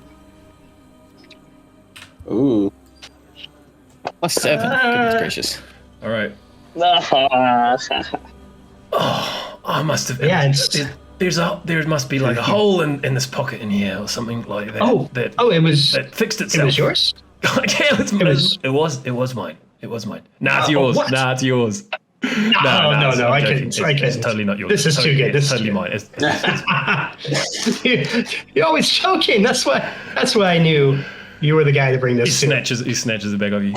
Speaker 3: +7. Goodness gracious.
Speaker 2: All right. I must have.
Speaker 6: Yeah,
Speaker 2: there must be like a hole in this pocket in here or something like that.
Speaker 6: That
Speaker 2: fixed itself.
Speaker 6: It was yours?
Speaker 2: It was mine. It was mine. Nah, it's yours.
Speaker 6: What?
Speaker 2: Nah, it's yours. No,
Speaker 6: I couldn't.
Speaker 2: It's totally not yours.
Speaker 6: This is too good.
Speaker 2: It's totally mine.
Speaker 6: You're always joking. That's why I knew you were the guy to bring this.
Speaker 2: He snatches it back off you.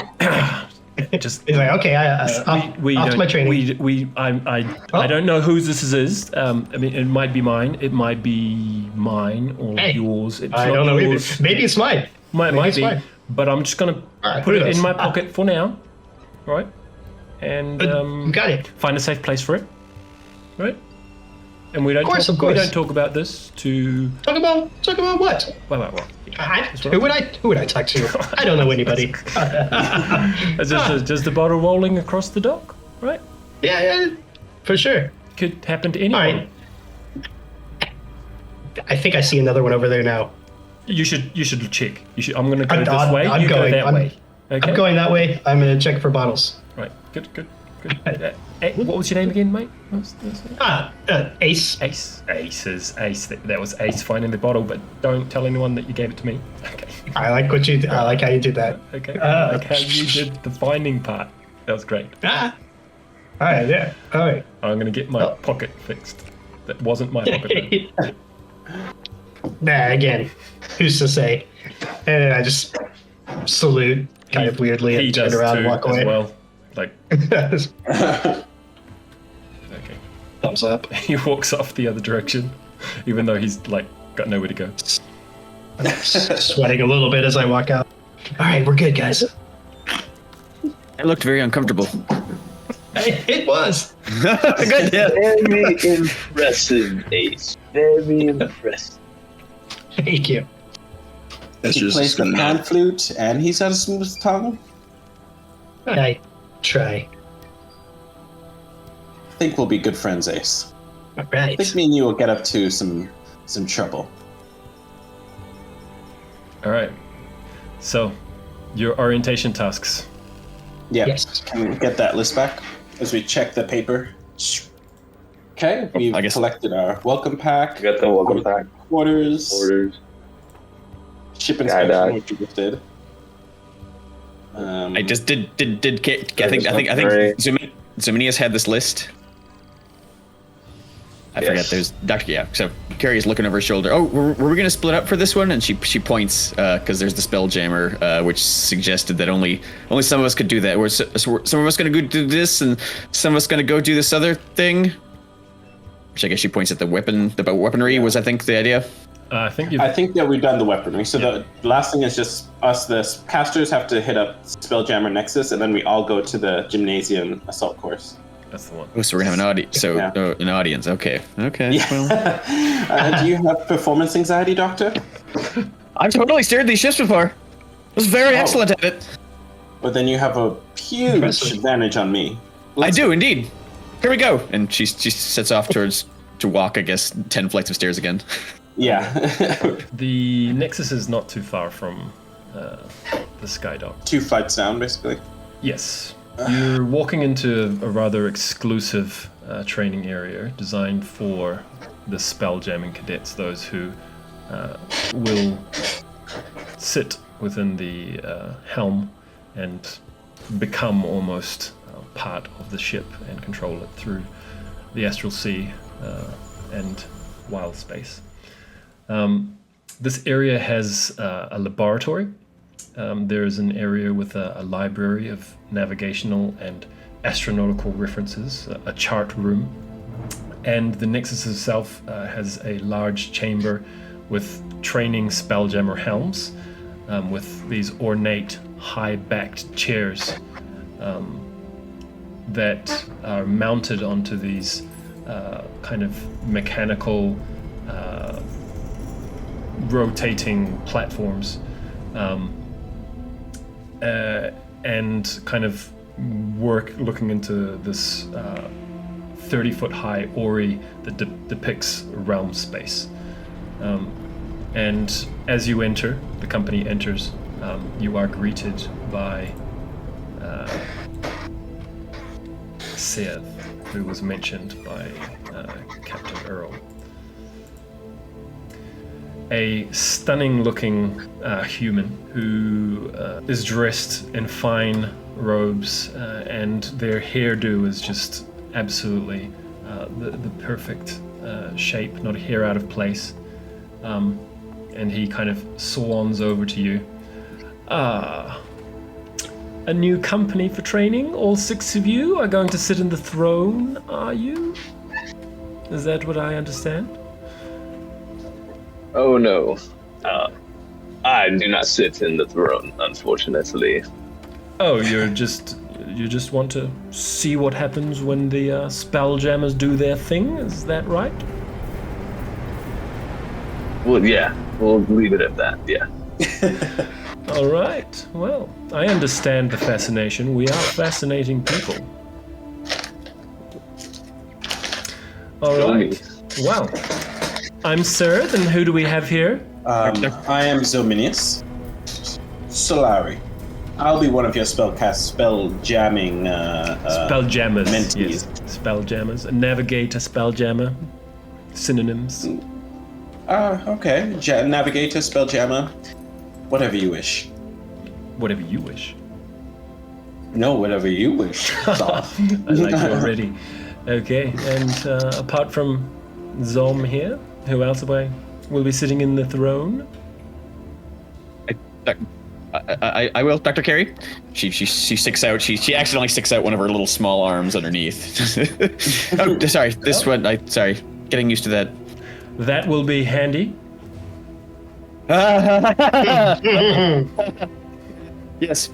Speaker 2: Just
Speaker 6: he's like, okay, off to my training.
Speaker 2: I don't know whose this is. I mean, it might be mine. It might be mine or yours.
Speaker 6: I don't know. Maybe it's mine.
Speaker 2: Might be. Mine. But I'm just gonna put it in my pocket for now, right? And
Speaker 6: got it.
Speaker 2: Find a safe place for it, right? And we don't
Speaker 6: of course.
Speaker 2: We don't talk about this to
Speaker 6: talk about what?
Speaker 2: What?
Speaker 6: Who would I talk to? I don't know anybody.
Speaker 2: Just the bottle rolling across the dock, right?
Speaker 6: Yeah, for sure.
Speaker 2: Could happen to anyone.
Speaker 6: All right. I think I see another one over there now.
Speaker 2: You should check. I'm going to go this way. You go that way. Okay?
Speaker 6: I'm going that way. I'm going to check for bottles.
Speaker 2: Right. Good. What was your name again, mate?
Speaker 6: Ace.
Speaker 2: Ace. That was Ace finding the bottle, but don't tell anyone that you gave it to me. Okay.
Speaker 6: I like how you did that.
Speaker 2: Okay. I like how you did the finding part. That was great.
Speaker 6: All right. Yeah. All right.
Speaker 2: I'm going to get my pocket fixed. That wasn't my pocket.
Speaker 6: Nah, again, who's to say? And I just salute kind of weirdly and turn around and walk away.
Speaker 2: As well. Like, okay.
Speaker 6: Thumbs up.
Speaker 2: He walks off the other direction, even though he's like got nowhere to go.
Speaker 6: I'm sweating a little bit as I walk out. All right, we're good, guys.
Speaker 3: It looked very uncomfortable.
Speaker 6: It was.
Speaker 3: Good. Yeah.
Speaker 5: Very impressive, Ace. Very impressive.
Speaker 6: Thank you.
Speaker 4: He plays the pan flute, and he's got a smooth tongue.
Speaker 6: I try.
Speaker 4: I think we'll be good friends, Ace.
Speaker 6: All right.
Speaker 4: I think me and you will get up to some trouble.
Speaker 2: All right. So, your orientation tasks.
Speaker 4: Yeah.
Speaker 6: Yes.
Speaker 4: Can we get that list back as we check the paper? Okay. We've collected our welcome pack.
Speaker 5: Got the welcome pack.
Speaker 4: Quarters. Ship inspection, which you just did.
Speaker 3: I just did. I think Zominius had this list. I forget. There's Dr. Yeah. So Carrie's looking over her shoulder. Oh, were we gonna split up for this one? And she points because there's the Spelljammer, which suggested that only some of us could do that. Some of us gonna go do this, and some of us gonna go do this other thing. Which I guess she points at the weaponry. Was I think the idea?
Speaker 2: I think
Speaker 4: that we've done the weaponry. So the last thing is just us, the casters, have to hit up Spelljammer Nexus, and then we all go to the gymnasium assault course.
Speaker 2: That's the one.
Speaker 3: Oh, so we're gonna have an audience. So an audience. Okay.
Speaker 4: Yeah. Do you have performance anxiety, Doctor?
Speaker 3: I've totally steered these ships before. I was very excellent at it.
Speaker 4: But then you have a huge advantage on me.
Speaker 3: I do indeed. Here we go. And she sets off to walk, I guess, 10 flights of stairs again.
Speaker 4: Yeah.
Speaker 1: The Nexus is not too far from the Skydock.
Speaker 4: 2 flights down, basically.
Speaker 1: Yes. You're walking into a rather exclusive training area designed for the spelljamming cadets, those who will sit within the helm and become almost part of the ship and control it through the astral sea and Wildspace. This area has a laboratory. There's an area with a library of navigational and astronautical references, a chart room, and the Nexus itself has a large chamber with training spelljammer helms, with these ornate, high-backed chairs that are mounted onto these kind of mechanical, rotating platforms, and kind of looking into this 30-foot high Ori that depicts realm space. And as you enter, the company enters, you are greeted by Seth, who was mentioned by Captain Earl. A stunning-looking human who is dressed in fine robes, and their hairdo is just absolutely the perfect shape, not a hair out of place. And he kind of swans over to you. A new company for training? All 6 of you are going to sit in the throne, are you? Is that what I understand?
Speaker 5: Oh no. I do not sit in the throne, unfortunately.
Speaker 1: Oh, you just want to see what happens when the spelljammers do their thing? Is that right?
Speaker 5: Well, yeah. We'll leave it at that, yeah.
Speaker 1: All right. Well, I understand the fascination. We are fascinating people. All right. Well, I'm Sir, and who do we have here?
Speaker 4: I am Zominius Solari. I'll be one of your spelljamming
Speaker 1: Spelljammers.
Speaker 4: mentees.
Speaker 1: Yes. Spelljammers. A navigator, spelljammer. Synonyms.
Speaker 4: Okay. Navigator, spelljammer, whatever you wish.
Speaker 1: Whatever you wish.
Speaker 4: No, whatever you wish.
Speaker 1: I like you already. Okay, and apart from Zom here, who else will be sitting in the throne?
Speaker 3: I will, Dr. Carey. She sticks out. She accidentally sticks out one of her little small arms underneath. Oh, sorry. This one. Sorry. Getting used to that.
Speaker 1: That will be handy.
Speaker 3: Yes.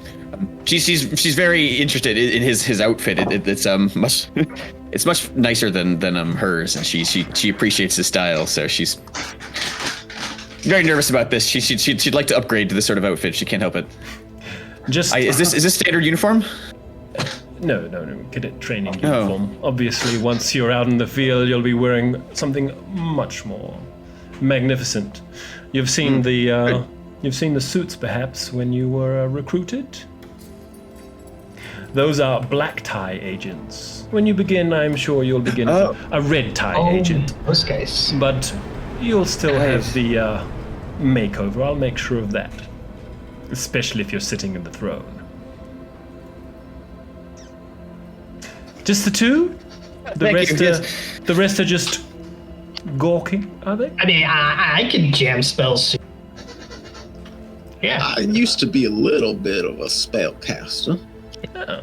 Speaker 3: She's very interested in his outfit. It's much nicer than hers, and she appreciates his style. So she's very nervous about this. She'd like to upgrade to this sort of outfit. She can't help it. Is this standard uniform?
Speaker 1: No, cadet training uniform. Obviously, once you're out in the field, you'll be wearing something much more magnificent. You've seen the suits, perhaps, when you were recruited. Those are black tie agents. When you begin, I'm sure you'll begin as a red tie agent.
Speaker 6: Those guys.
Speaker 1: But you'll still have the makeover. I'll make sure of that, especially if you're sitting in the throne. Just the two? The rest are just gawking, are they?
Speaker 6: I mean, I can jam spells. Yeah.
Speaker 8: I used to be a little bit of a spellcaster.
Speaker 1: Oh.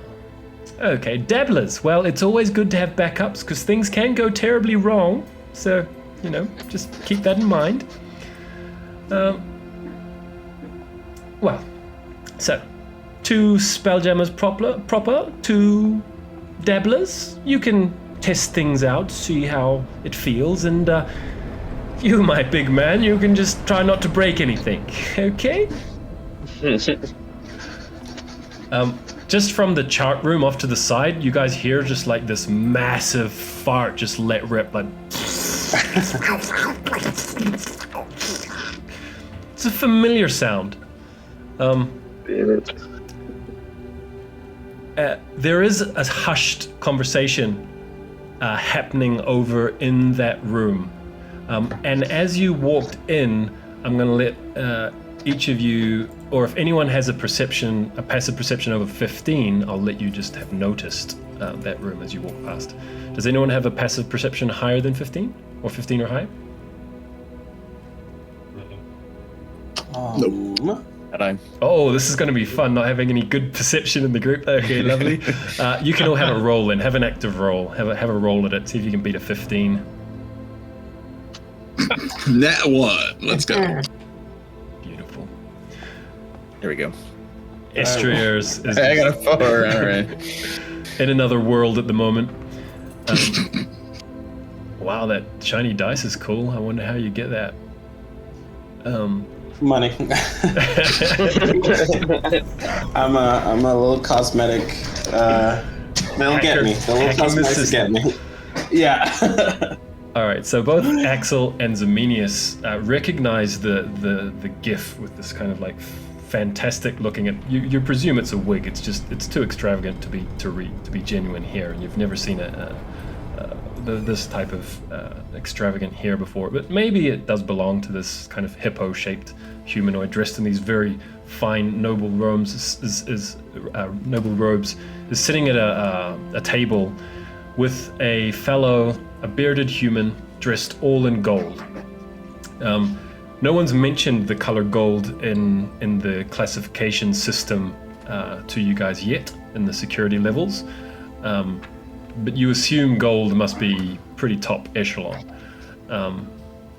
Speaker 1: Okay, dabblers. Well, it's always good to have backups because things can go terribly wrong. So, just keep that in mind. Well, so 2 spelljammers proper, 2 dabblers. You can test things out, see how it feels, and
Speaker 2: You, my big man, you can just try not to break anything, okay? Just from the chart room off to the side, you guys hear just like this massive fart just let rip, like. It's a familiar sound. There is a hushed conversation happening over in that room. And as you walked in, I'm going to let each of you, or if anyone has a passive perception over 15, I'll let you just have noticed that room as you walk past. Does anyone have a passive perception higher than 15? Or 15 or higher?
Speaker 7: Nope.
Speaker 2: Oh, this is going to be fun, not having any good perception in the group. Okay, lovely. You can all have a roll in. Have an active roll. Have a roll at it. See if you can beat a 15.
Speaker 7: Nat 1. Let's go.
Speaker 2: Beautiful.
Speaker 3: There we go.
Speaker 2: Estrier is
Speaker 3: I got a 4. All right.
Speaker 2: in another world at the moment. Wow, that shiny dice is cool. I wonder how you get that.
Speaker 4: Money. I'm a little cosmetic. They'll get me. The little cosmetics get me. Yeah.
Speaker 2: All right. So both Axel and Zemenius recognize the GIF with this kind of like fantastic looking. You presume it's a wig. It's too extravagant to be genuine hair, and you've never seen this type of extravagant hair before, but maybe it does belong to this kind of hippo-shaped humanoid dressed in these very fine noble robes. Is sitting at a table with a bearded human dressed all in gold. No one's mentioned the color gold in the classification system to you guys yet in the security levels. But you assume gold must be pretty top echelon.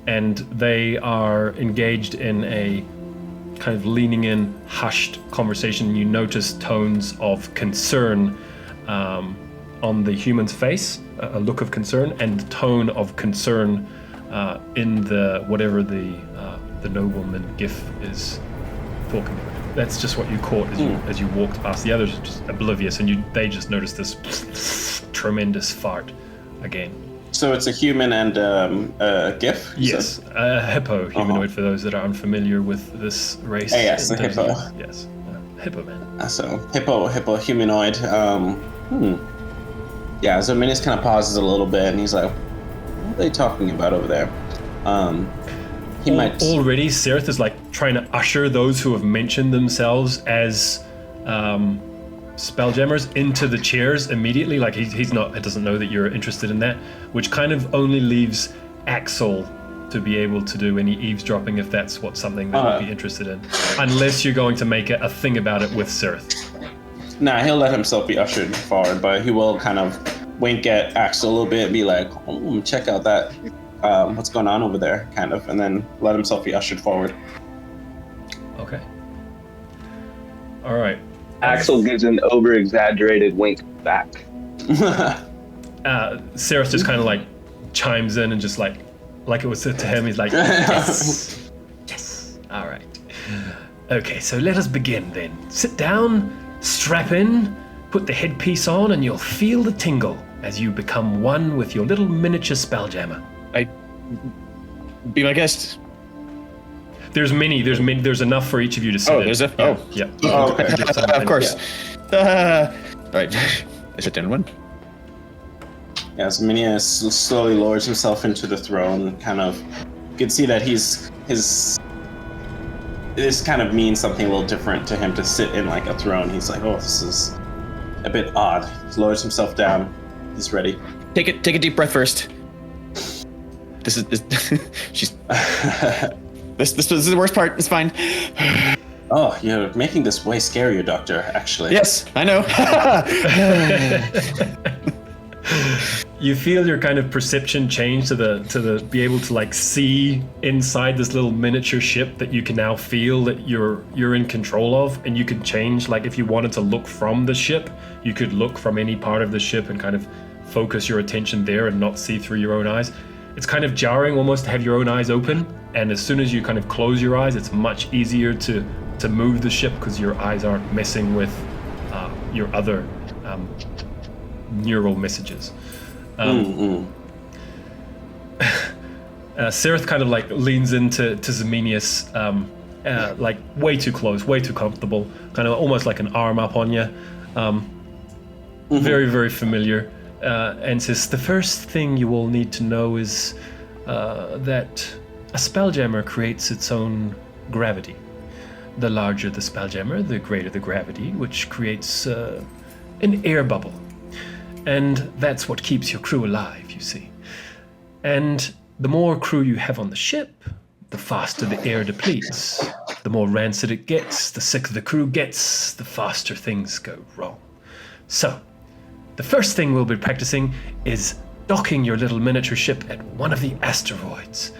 Speaker 2: And they are engaged in a kind of leaning in, hushed conversation. You notice tones of concern on the human's face, a look of concern, and tone of concern in whatever the nobleman GIF is talking about. That's just what you caught as you walked past. The others are just oblivious, and they just noticed this tremendous fart again.
Speaker 4: So it's a human and a GIF?
Speaker 2: Yes, a hippo humanoid for those that are unfamiliar with this race.
Speaker 4: Yes, a hippo.
Speaker 2: Yes, hippo man.
Speaker 4: So hippo humanoid. Yeah, so Minus kind of pauses a little bit, and he's like, "What are they talking about over there?" He might
Speaker 2: already. Sereth is like trying to usher those who have mentioned themselves as spelljammers into the chairs immediately. Like he doesn't know that you're interested in that, which kind of only leaves Axel to be able to do any eavesdropping if that's something that you'd be interested in, unless you're going to make a thing about it with Sereth.
Speaker 4: Nah, he'll let himself be ushered forward, but he will kind of wink at Axel a little bit, be like, check out that, what's going on over there, kind of, and then let himself be ushered forward.
Speaker 2: Okay. All right.
Speaker 5: Axel gives an over-exaggerated wink back.
Speaker 2: Sereth just kind of like chimes in and just like it was said to him, he's like, yes, yes. All right. Okay, so let us begin then. Sit down, strap in, put the headpiece on, and you'll feel the tingle as you become one with your little miniature spelljammer.
Speaker 3: Be my guest.
Speaker 2: There's enough for each of you to sit in. Yeah.
Speaker 4: Oh, okay.
Speaker 3: Of course. All right. I sit down one.
Speaker 4: Yeah, so Minia slowly lowers himself into the throne, kind of, you can see that this kind of means something a little different to him to sit in like a throne. He's like, this is a bit odd. He lowers himself down. He's ready.
Speaker 3: Take a deep breath first. This is the worst part. It's fine.
Speaker 4: Oh, you're making this way scarier, Doctor, actually.
Speaker 3: Yes, I know.
Speaker 2: You feel your kind of perception change to the be able to like see inside this little miniature ship that you can now feel that you're in control of, and you can change, like if you wanted to look from the ship, you could look from any part of the ship and kind of focus your attention there and not see through your own eyes.
Speaker 1: it's kind of jarring almost to have your own eyes open, and as soon as you kind of close your eyes, it's much easier to move the ship because your eyes aren't messing with your other neural messages. Sereth kind of like leans into Zemenius, like way too close, way too comfortable, kind of almost like an arm up on you. Very, very familiar, and says, the first thing you will need to know is that a spelljammer creates its own gravity. The larger the spelljammer, the greater the gravity, which creates an air bubble. And that's what keeps your crew alive, you see. And the more crew you have on the ship, the faster the air depletes. The more rancid it gets, the sicker the crew gets, the faster things go wrong. So, the first thing we'll be practicing is docking your little miniature ship at one of the asteroids.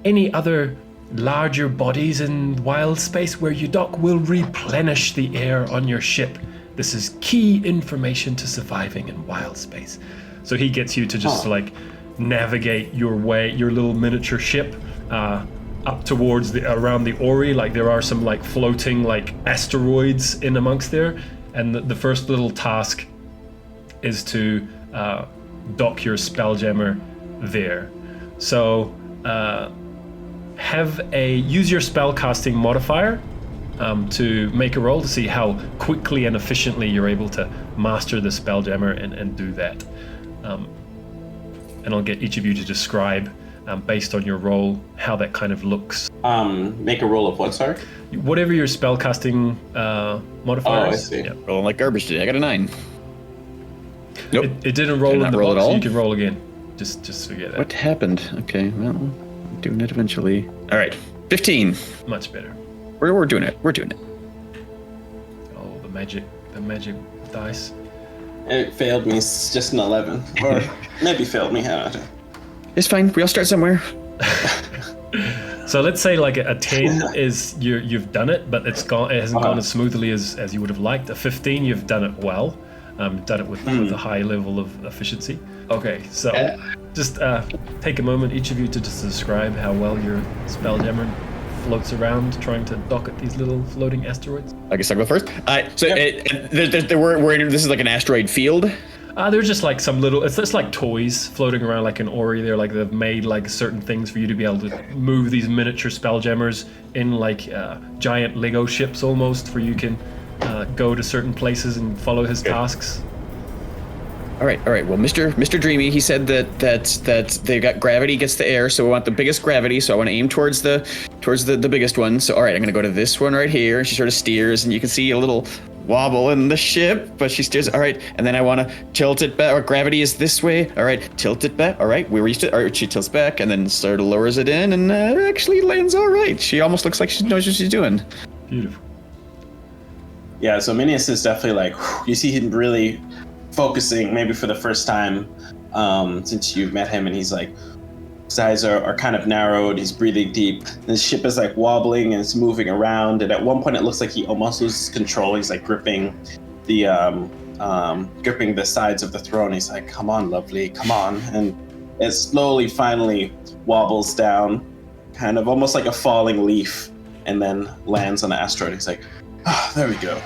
Speaker 1: Any other larger bodies in Wildspace where you dock will replenish the air on your ship. This is key information to surviving in Wildspace. So he gets you to just like navigate your way, your little miniature ship, up towards around the Ori. Like there are some like floating like asteroids in amongst there, and the first little task is to dock your spelljammer there. So use your spellcasting modifier to make a roll to see how quickly and efficiently you're able to master the spelljammer and do that. And I'll get each of you to describe, based on your roll, how that kind of looks.
Speaker 4: Make a roll of what, sorry?
Speaker 1: Whatever your spellcasting modifier is.
Speaker 4: Oh, I see.
Speaker 1: Yeah.
Speaker 3: Rolling like garbage today. I got a 9. Nope.
Speaker 1: It didn't roll
Speaker 3: Did
Speaker 1: in
Speaker 3: not
Speaker 1: the
Speaker 3: roll
Speaker 1: box,
Speaker 3: at all?
Speaker 1: so you can roll again. Just forget that.
Speaker 3: What happened? Okay, well, I'm doing it eventually. All right, 15.
Speaker 1: Much better.
Speaker 3: We're doing it. We're doing it.
Speaker 1: Oh, the magic dice.
Speaker 4: It failed me. It's just an 11. Or maybe failed me. I don't know.
Speaker 3: It's fine. We all start somewhere.
Speaker 1: So let's say like a 10 is you've done it, but it hasn't gone as smoothly as you would have liked. A 15, you've done it well. Done it with a high level of efficiency. Okay, so just take a moment, each of you, to just describe how well your spelljammer floats around trying to dock at these little floating asteroids.
Speaker 3: I guess I'll go first. This is like an asteroid field.
Speaker 1: They're just like some little, it's just like toys floating around like an Ori. They're like, they've made like certain things for you to be able to move these miniature spelljammers in like giant Lego ships almost, for you can go to certain places and follow his tasks.
Speaker 3: All right. Well, Mr. Dreamy, he said that they got gravity gets the air, so we want the biggest gravity. So I want to aim towards the biggest one. So all right, I'm gonna go to this one right here. She sort of steers, and you can see a little wobble in the ship, but she steers. All right, and then I want to tilt it back. Or gravity is this way. All right, tilt it back. All right, we reached it. All right, she tilts back, and then sort of lowers it in, and it actually lands all right. She almost looks like she knows what she's doing.
Speaker 1: Beautiful.
Speaker 4: Yeah, so Minius is definitely like, you see him really focusing, maybe for the first time since you've met him, and he's like, his eyes are kind of narrowed, he's breathing deep, and the ship is like wobbling and it's moving around, and at one point it looks like he almost loses control. He's like gripping the sides of the throne. He's like, come on, lovely, come on. And it slowly finally wobbles down, kind of almost like a falling leaf, and then lands on the asteroid. He's like, ah, there we go.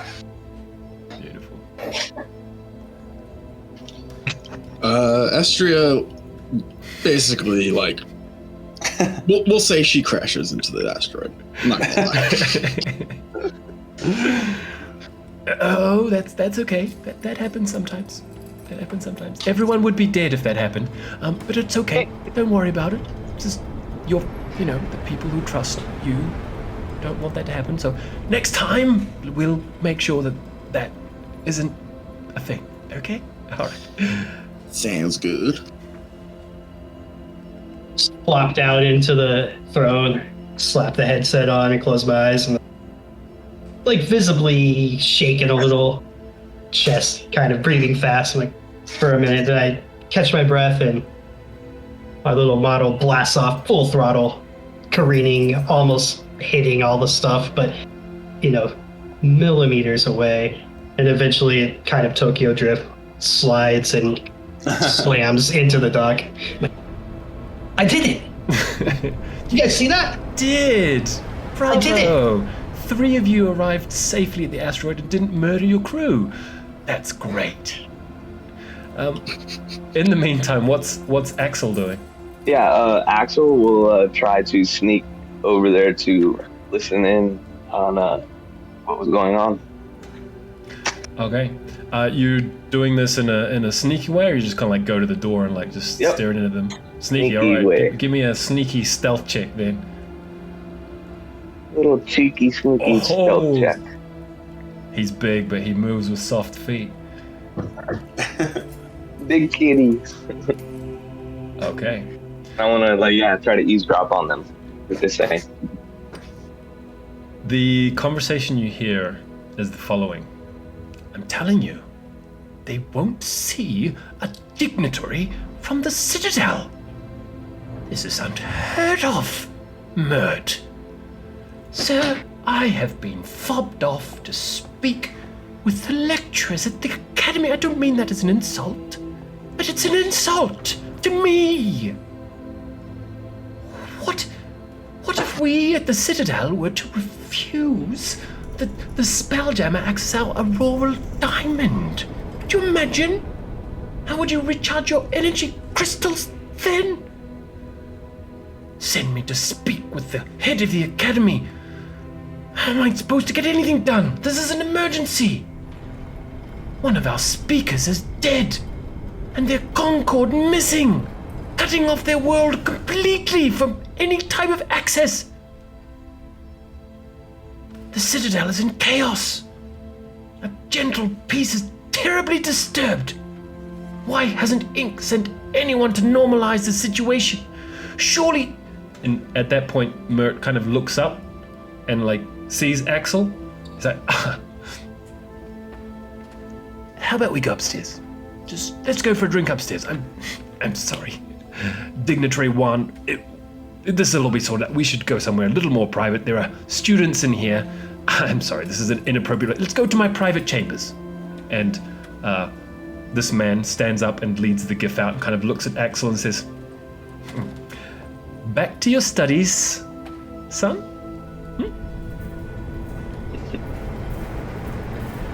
Speaker 1: Beautiful.
Speaker 7: Astria basically, like, we'll say she crashes into the asteroid. I'm not gonna lie.
Speaker 2: Oh, that's okay. That happens sometimes. Everyone would be dead if that happened. But it's okay. Don't worry about it. It's just the people who trust you don't want that to happen. So next time we'll make sure that isn't a thing. Okay? All right.
Speaker 7: Sounds good.
Speaker 6: Plop down into the throne, slap the headset on, and close my eyes, and like visibly shaking a little, chest kind of breathing fast, like for a minute. Then I catch my breath, and my little model blasts off full throttle, careening, almost hitting all the stuff, but millimeters away, and eventually it kind of Tokyo drift slides and slams into the dock. I did it. You guys see that?
Speaker 2: Did! Bravo!
Speaker 6: I did it.
Speaker 2: 3 of you arrived safely at the asteroid and didn't murder your crew. That's great. In the meantime, what's Axel doing?
Speaker 5: Yeah, Axel will try to sneak over there to listen in on what was going on.
Speaker 2: Okay. You doing this in a sneaky way, or you just kind of like go to the door and like just staring into them? Sneaky, all right.
Speaker 5: way.
Speaker 2: Give me a sneaky stealth check then.
Speaker 5: Little cheeky, sneaky stealth check.
Speaker 2: He's big, but he moves with soft feet.
Speaker 5: Big kitties.
Speaker 2: Okay.
Speaker 5: I want to try to eavesdrop on them. What they say.
Speaker 2: The conversation you hear is the following. I'm telling you, they won't see a dignitary from the Citadel. This is unheard of, Mert. Sir, I have been fobbed off to speak with the lecturers at the Academy. I don't mean that as an insult, but it's an insult to me. What if we at the Citadel were to refuse the Spelljammer access our Auroral Diamond? Could you imagine? How would you recharge your energy crystals then? Send me to speak with the head of the Academy. How am I supposed to get anything done? This is an emergency. One of our speakers is dead, and their Concord missing, cutting off their world completely from any type of access. The Citadel is in chaos. A gentle peace is terribly disturbed. Why hasn't Inc. sent anyone to normalize the situation? Surely... And at that point, Mert kind of looks up and like sees Axel. He's like, how about we go upstairs? Just let's go for a drink upstairs. I'm sorry. Dignitary 1, this will all be sorted out. We should go somewhere a little more private. There are students in here. I'm sorry, this is an inappropriate... Let's go to my private chambers. And this man stands up and leads the GIF out and kind of looks at Axel and says, back to your studies, son?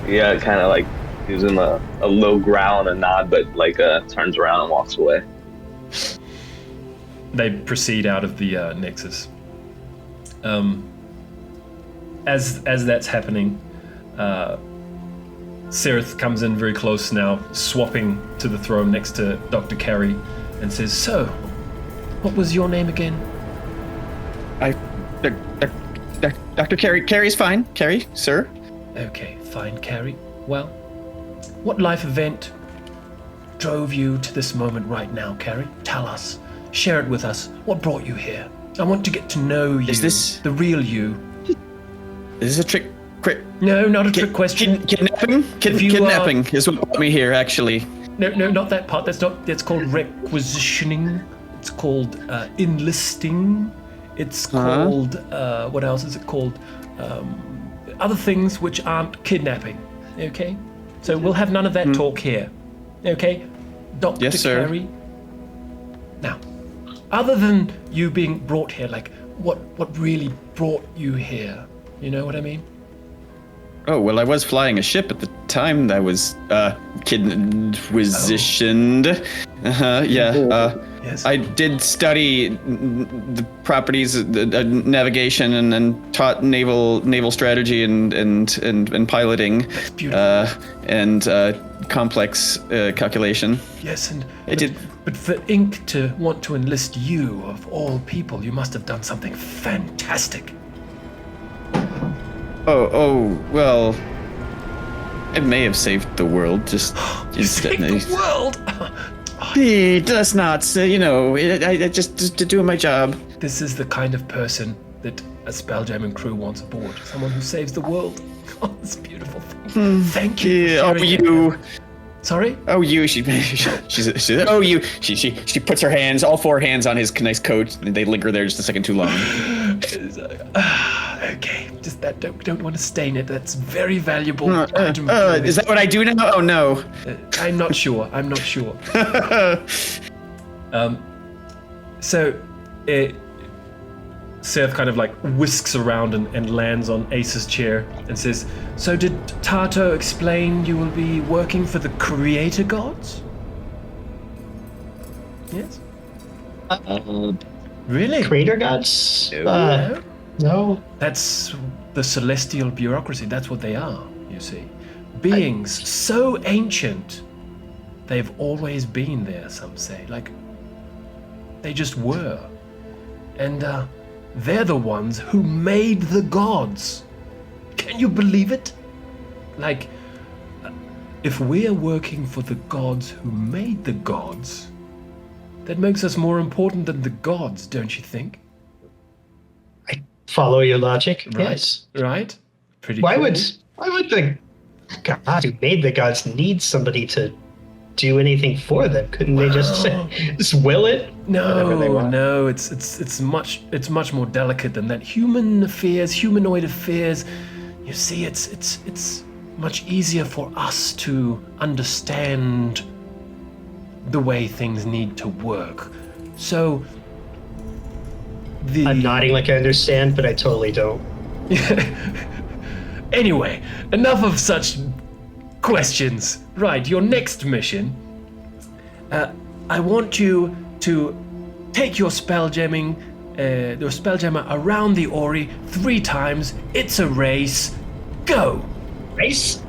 Speaker 5: Yeah, kind of like gives him a low growl and a nod, but turns around and walks away.
Speaker 2: They proceed out of the Nexus. As that's happening, Sereth comes in very close now, swapping to the throne next to Dr. Carey, and says, so, what was your name again?
Speaker 3: Dr. Carey. Carey's fine. Carey, sir.
Speaker 2: Okay, fine, Carey. Well, what life event drove you to this moment right now, Carey? Tell us. Share it with us. What brought you here? I want to get to know you.
Speaker 3: Is this...
Speaker 2: the real you?
Speaker 3: Is this a trick?
Speaker 2: No, not a trick question.
Speaker 3: Kidnapping? Kidnapping is what brought me here, actually.
Speaker 2: No, not that part. That's called requisitioning. It's called enlisting. It's called, what else is it called? Other things which aren't kidnapping, okay? So we'll have none of that talk here, okay? Dr.
Speaker 3: Yes, sir.
Speaker 2: Carey. Now, other than you being brought here, like, what really brought you here? You know what I mean?
Speaker 3: Oh, well, I was flying a ship at the time that was kidnapped.
Speaker 2: Yes.
Speaker 3: I did study the properties of navigation and taught naval strategy and piloting.
Speaker 2: That's beautiful.
Speaker 3: And complex calculation.
Speaker 2: Yes,
Speaker 3: I did.
Speaker 2: But for Inc. to want to enlist you, of all people, you must have done something fantastic.
Speaker 3: Oh, well, it may have saved the world, just...
Speaker 2: Saved the world?
Speaker 3: Hey, let's not say, I just doing my job.
Speaker 2: This is the kind of person that a Spelljamming crew wants aboard. Someone who saves the world. Oh, that's a beautiful thing. Thank you.
Speaker 3: Yeah, you.
Speaker 2: Sorry?
Speaker 3: Oh, you. She puts her hands, all 4 hands on his nice coat, and they linger there just a second too long.
Speaker 2: Okay, just that. Don't want to stain it. That's very valuable.
Speaker 3: Is that what I do now? Oh no.
Speaker 2: I'm not sure.
Speaker 1: So, Seth kind of like whisks around and lands on Ace's chair and says, "So did Tato explain you will be working for the creator gods?" Yes? Really?
Speaker 6: Creator gods? No.
Speaker 1: That's the celestial bureaucracy. That's what they are, you see. Beings so ancient, they've always been there, some say. Like, they just were. And they're the ones who made the gods. Can you believe it? Like, if we're working for the gods who made the gods, that makes us more important than the gods, don't you think?
Speaker 6: I follow your logic.
Speaker 1: Right.
Speaker 6: Yes.
Speaker 1: Right? Pretty
Speaker 6: Why
Speaker 1: cool.
Speaker 6: would the god who made the gods need somebody to do anything for them? Couldn't they just will it?
Speaker 1: No,
Speaker 6: they want?
Speaker 1: no, it's much more delicate than that. Humanoid affairs. You see, it's much easier for us to understand the way things need to work. So
Speaker 6: I'm nodding like I understand, but I totally don't.
Speaker 1: Anyway, enough of such questions. Right, your next mission. I want you to take your spelljammer around the Ori 3 times. It's a race. Go.
Speaker 6: Race?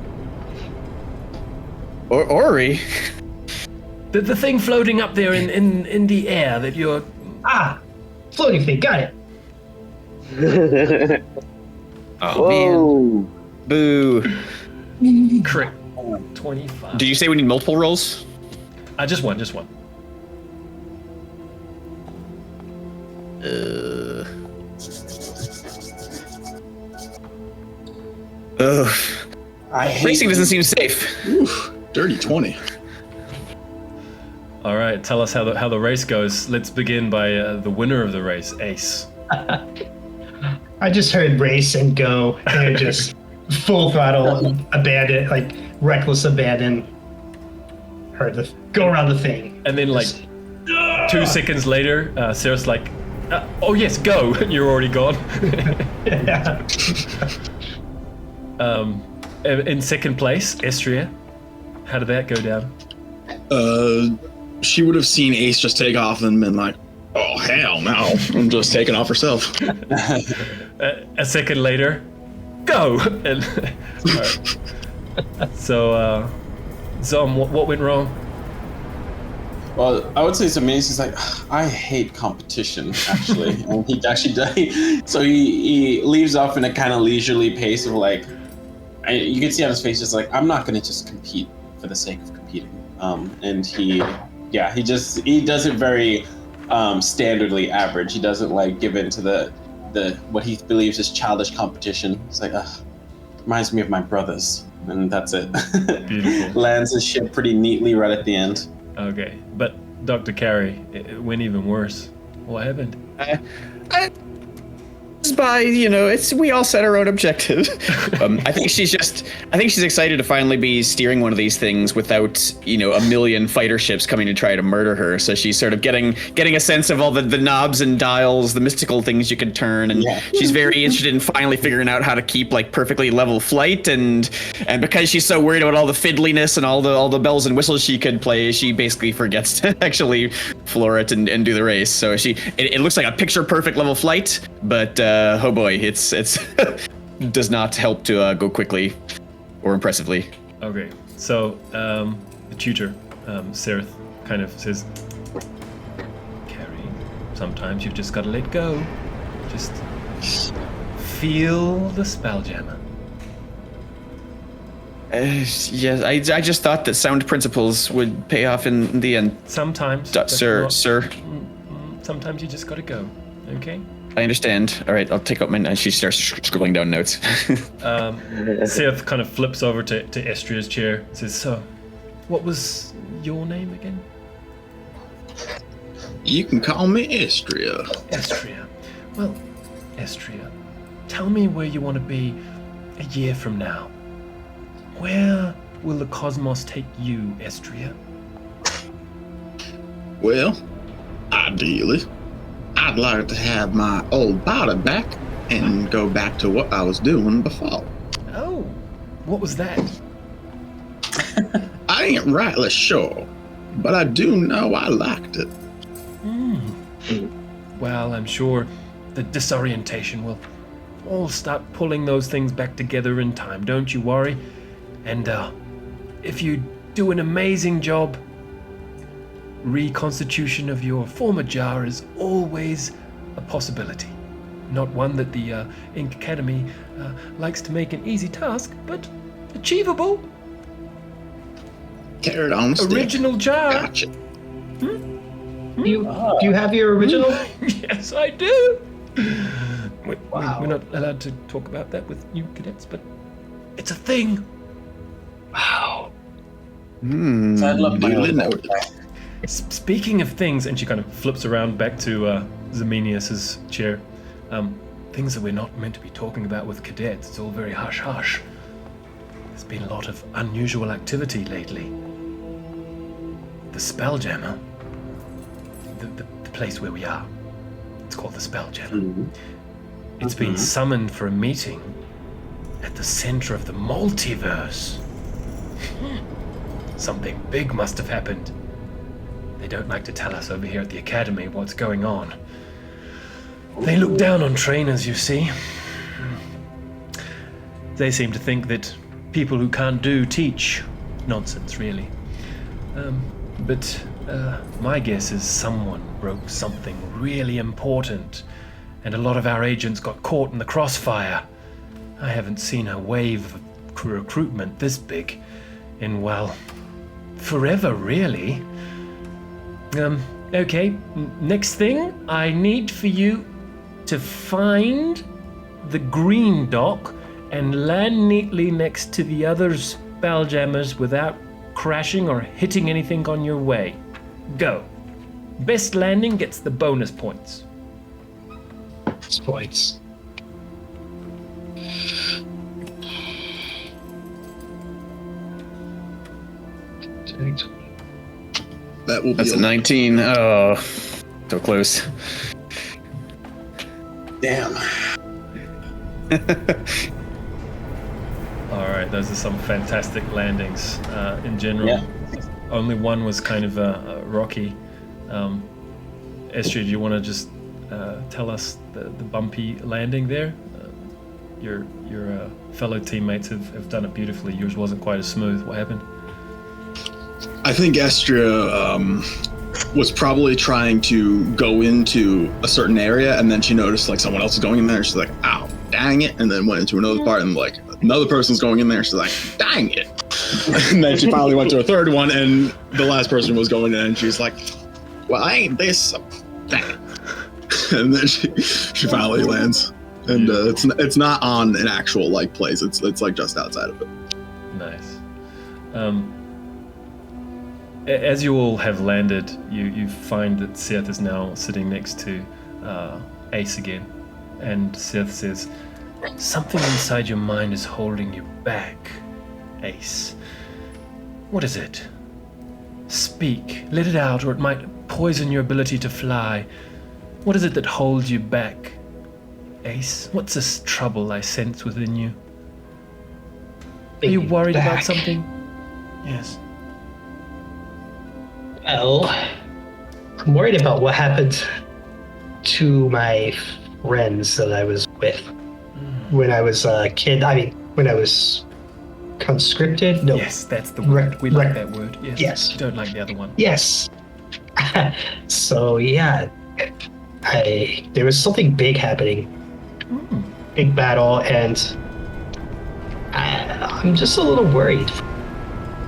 Speaker 3: Ori?
Speaker 1: The thing floating up there in the air that you're...
Speaker 6: Floating thing, got it.
Speaker 3: Oh, man. Boo.
Speaker 1: Crit. 25.
Speaker 3: Did you say we need multiple rolls?
Speaker 1: Just one.
Speaker 4: I hate
Speaker 3: Racing doesn't seem safe.
Speaker 7: Oof, dirty 20.
Speaker 1: All right, tell us how the race goes. Let's begin by the winner of the race, Ace.
Speaker 6: I just heard race and go, and just full throttle, abandon, like reckless abandon. Heard the go around the thing.
Speaker 1: And then, like, 2 seconds later, Sarah's like, "Oh yes, go!" You're already gone. In second place, Estria. How did that go down?
Speaker 7: She would have seen Ace just take off and been like, "Oh hell no!" I'm just taking off herself.
Speaker 1: A second later, go! And, all right. So, Zom, what went wrong?
Speaker 4: Well, I would say Zeminius is like, I hate competition, actually. And he actually does. So he leaves off in a kind of leisurely pace of like, you can see on his face, just like, I'm not going to just compete for the sake of competing. And he does it very standardly average. He doesn't like give in to the what he believes is childish competition. It's like, reminds me of my brothers, and that's it.
Speaker 1: Beautiful.
Speaker 4: Lands his ship pretty neatly right at the end.
Speaker 1: Okay, but Dr. Carey, it went even worse. What happened?
Speaker 3: We all set our own objective. I think she's excited to finally be steering one of these things without, a million fighter ships coming to try to murder her. So she's sort of getting a sense of all the knobs and dials, the mystical things you can turn, and she's very interested in finally figuring out how to keep like perfectly level flight. And because she's so worried about all the fiddliness and all the bells and whistles she could play, she basically forgets to actually floor it and do the race. So it looks like a picture perfect level flight, but oh boy, it's does not help to go quickly or impressively.
Speaker 1: Okay, so the tutor, Sereth, kind of says, Carrie, sometimes you've just got to let go. Just feel the spelljammer.
Speaker 3: Yes, I just thought that sound principles would pay off in the end.
Speaker 1: Sometimes.
Speaker 3: Sir.
Speaker 1: Sometimes you just got to go, okay?
Speaker 3: I understand. All right, I'll take out my... And she starts scribbling down notes.
Speaker 1: Seth kind of flips over to Estria's chair and says, "So, what was your name again?"
Speaker 7: You can call me Estria.
Speaker 1: Estria. Well, Estria, tell me where you want to be a year from now. Where will the cosmos take you, Estria?
Speaker 7: Well, ideally,
Speaker 8: I'd like to have my old body back and go back to what I was doing before.
Speaker 2: Oh, what was that?
Speaker 8: I ain't rightly sure, but I do know I liked it.
Speaker 2: Well, I'm sure the disorientation will all start pulling those things back together in time. Don't you worry. And if you do an amazing job, reconstitution of your former jar is always a possibility. Not one that the Ink Academy likes to make an easy task, but achievable.
Speaker 8: Carrot on stick.
Speaker 2: Original jar.
Speaker 8: Gotcha.
Speaker 6: Do you have your original?
Speaker 2: Yes, I do.
Speaker 6: Wow.
Speaker 2: We're not allowed to talk about that with new cadets, but it's a thing.
Speaker 6: Wow.
Speaker 4: So I'd love my
Speaker 8: Duly
Speaker 4: own
Speaker 8: noted.
Speaker 4: back.
Speaker 2: Speaking of things, and she kind of flips around back to Zemenius's chair. Things that we're not meant to be talking about with cadets. It's all very hush-hush. There's been a lot of unusual activity lately. The Spelljammer, the place where we are, it's called the Spelljammer. It's been summoned for a meeting at the center of the multiverse. Something big must have happened. They don't like to tell us over here at the Academy what's going on. They look down on trainers, you see. They seem to think that people who can't do teach. Nonsense, really. But my guess is someone broke something really important, and a lot of our agents got caught in the crossfire. I haven't seen a wave of recruitment this big in, well, forever, really. Okay, next thing, I need for you to find the green dock and land neatly next to the other Spelljammers without crashing or hitting anything on your way. Go. Best landing gets the bonus points.
Speaker 6: Points.
Speaker 8: That will be
Speaker 3: That's a 19. Oh, so close.
Speaker 4: Damn.
Speaker 2: All right, those are some fantastic landings in general.
Speaker 4: Yeah.
Speaker 2: Only one was kind of rocky. Estrid, do you want to just tell us the bumpy landing there? Your fellow teammates have done it beautifully. Yours wasn't quite as smooth. What happened?
Speaker 7: I think Estria was probably trying to go into a certain area, and then she noticed like someone else is going in there. She's like, "Ow, dang it!" And then went into another part, and like another person's going in there. She's like, "Dang it!" And then she finally went to a third one, and the last person was going in, and she's like, "Well, ain't this? Dang it!" And then she finally lands, and it's not on an actual like place. It's like just outside of it.
Speaker 2: Nice. As you all have landed, you find that Seth is now sitting next to Ace again. And Seth says, "Something inside your mind is holding you back, Ace. What is it? Speak, let it out, or it might poison your ability to fly. What is it that holds you back, Ace? What's this trouble I sense within you? Are you worried about something?" Yes.
Speaker 6: Well, I'm worried about what happened to my friends that I was with when I was a kid. I mean, when I was conscripted. No.
Speaker 2: Yes, that's the word. We like that word. Yes.
Speaker 6: Yes.
Speaker 2: You don't like the other one.
Speaker 6: Yes. So yeah, there was something big happening, big battle, and I'm just a little worried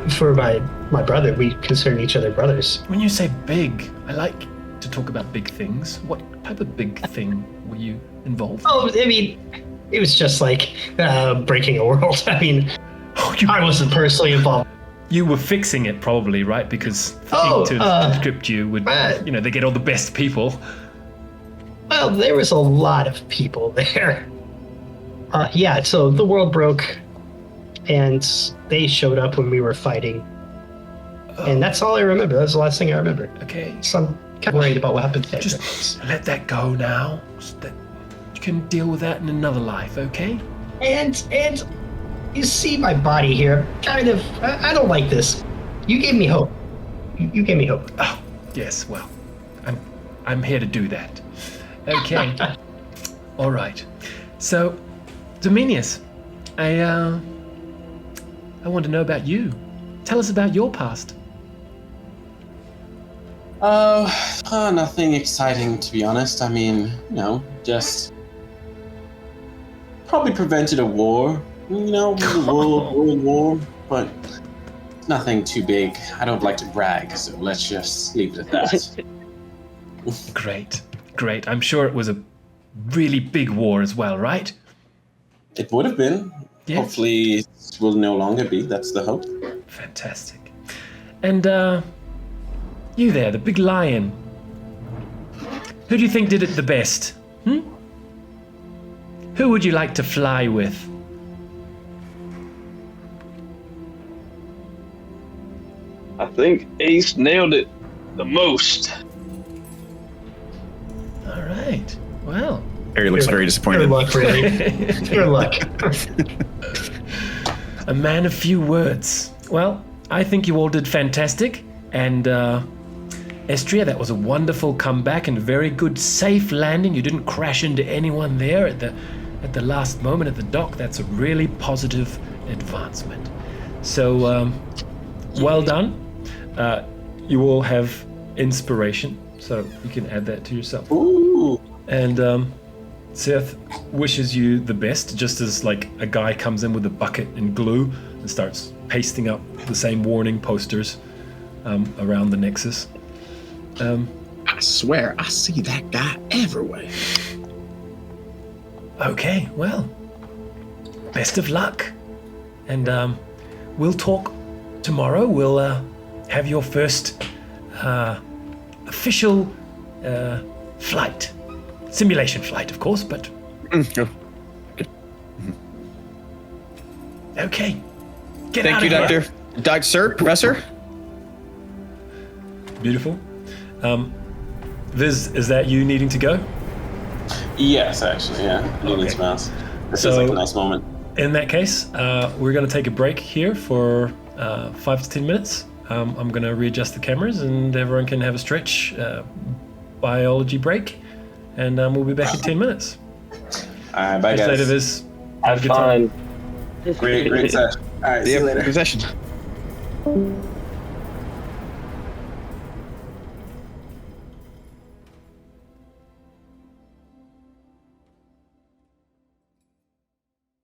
Speaker 6: for my brother. We consider each other brothers.
Speaker 2: When you say big, I like to talk about big things. What type of big thing were you involved?
Speaker 6: Oh, I mean, it was just like breaking a world. I mean, I wasn't personally involved.
Speaker 2: You were fixing it probably, right? Because to conscript you would, they get all the best people.
Speaker 6: Well, there was a lot of people there. Yeah, so the world broke, and they showed up when we were fighting. And that's all I remember. That's the last thing I remember.
Speaker 2: Okay.
Speaker 6: kind of worried about what happened to
Speaker 2: Just let that go now. You can deal with that in another life, okay?
Speaker 6: And you see my body here. Kind of, I don't like this. You gave me hope. You gave me hope.
Speaker 2: Oh, yes. Well, I'm here to do that. Okay. All right. So, Dominius, I want to know about you. Tell us about your past.
Speaker 4: Nothing exciting, to be honest. I mean, just probably prevented a war. World war, but nothing too big. I don't like to brag, so let's just leave it at that.
Speaker 2: Great. I'm sure it was a really big war as well, right?
Speaker 4: It would have been.
Speaker 2: Yes.
Speaker 4: Hopefully it will no longer be. That's the hope.
Speaker 2: Fantastic. And you there, the big lion. Who do you think did it the best? Who would you like to fly with?
Speaker 5: I think Ace nailed it the most.
Speaker 2: All right. Well.
Speaker 3: Harry looks very disappointed.
Speaker 6: Your luck, really. Your luck.
Speaker 2: A man of few words. Well, I think you all did fantastic. And Estria, that was a wonderful comeback and a very good safe landing. You didn't crash into anyone there at the last moment at the dock. That's a really positive advancement. So, well done. You all have inspiration, so you can add that to yourself.
Speaker 4: Ooh.
Speaker 2: And Seth wishes you the best, just as like a guy comes in with a bucket and glue and starts pasting up the same warning posters around the Nexus.
Speaker 8: I swear, I see that guy everywhere.
Speaker 2: Okay, well, best of luck. And we'll talk tomorrow. We'll have your first official flight. Simulation flight, of course, but... Okay. Get out of here.
Speaker 3: Thank you, Doctor. Sir, Professor?
Speaker 2: Beautiful. Viz, is that you needing to go?
Speaker 4: Yes, actually, yeah. I need to bounce. This is like a nice moment.
Speaker 2: In that case, we're going to take a break here for 5 to 10 minutes. I'm going to readjust the cameras and everyone can have a stretch biology break. And we'll be back in 10 minutes.
Speaker 4: All right, bye, guys.
Speaker 2: Later, Viz.
Speaker 5: Have fun.
Speaker 4: Great session. All right, see you later.
Speaker 3: Good session.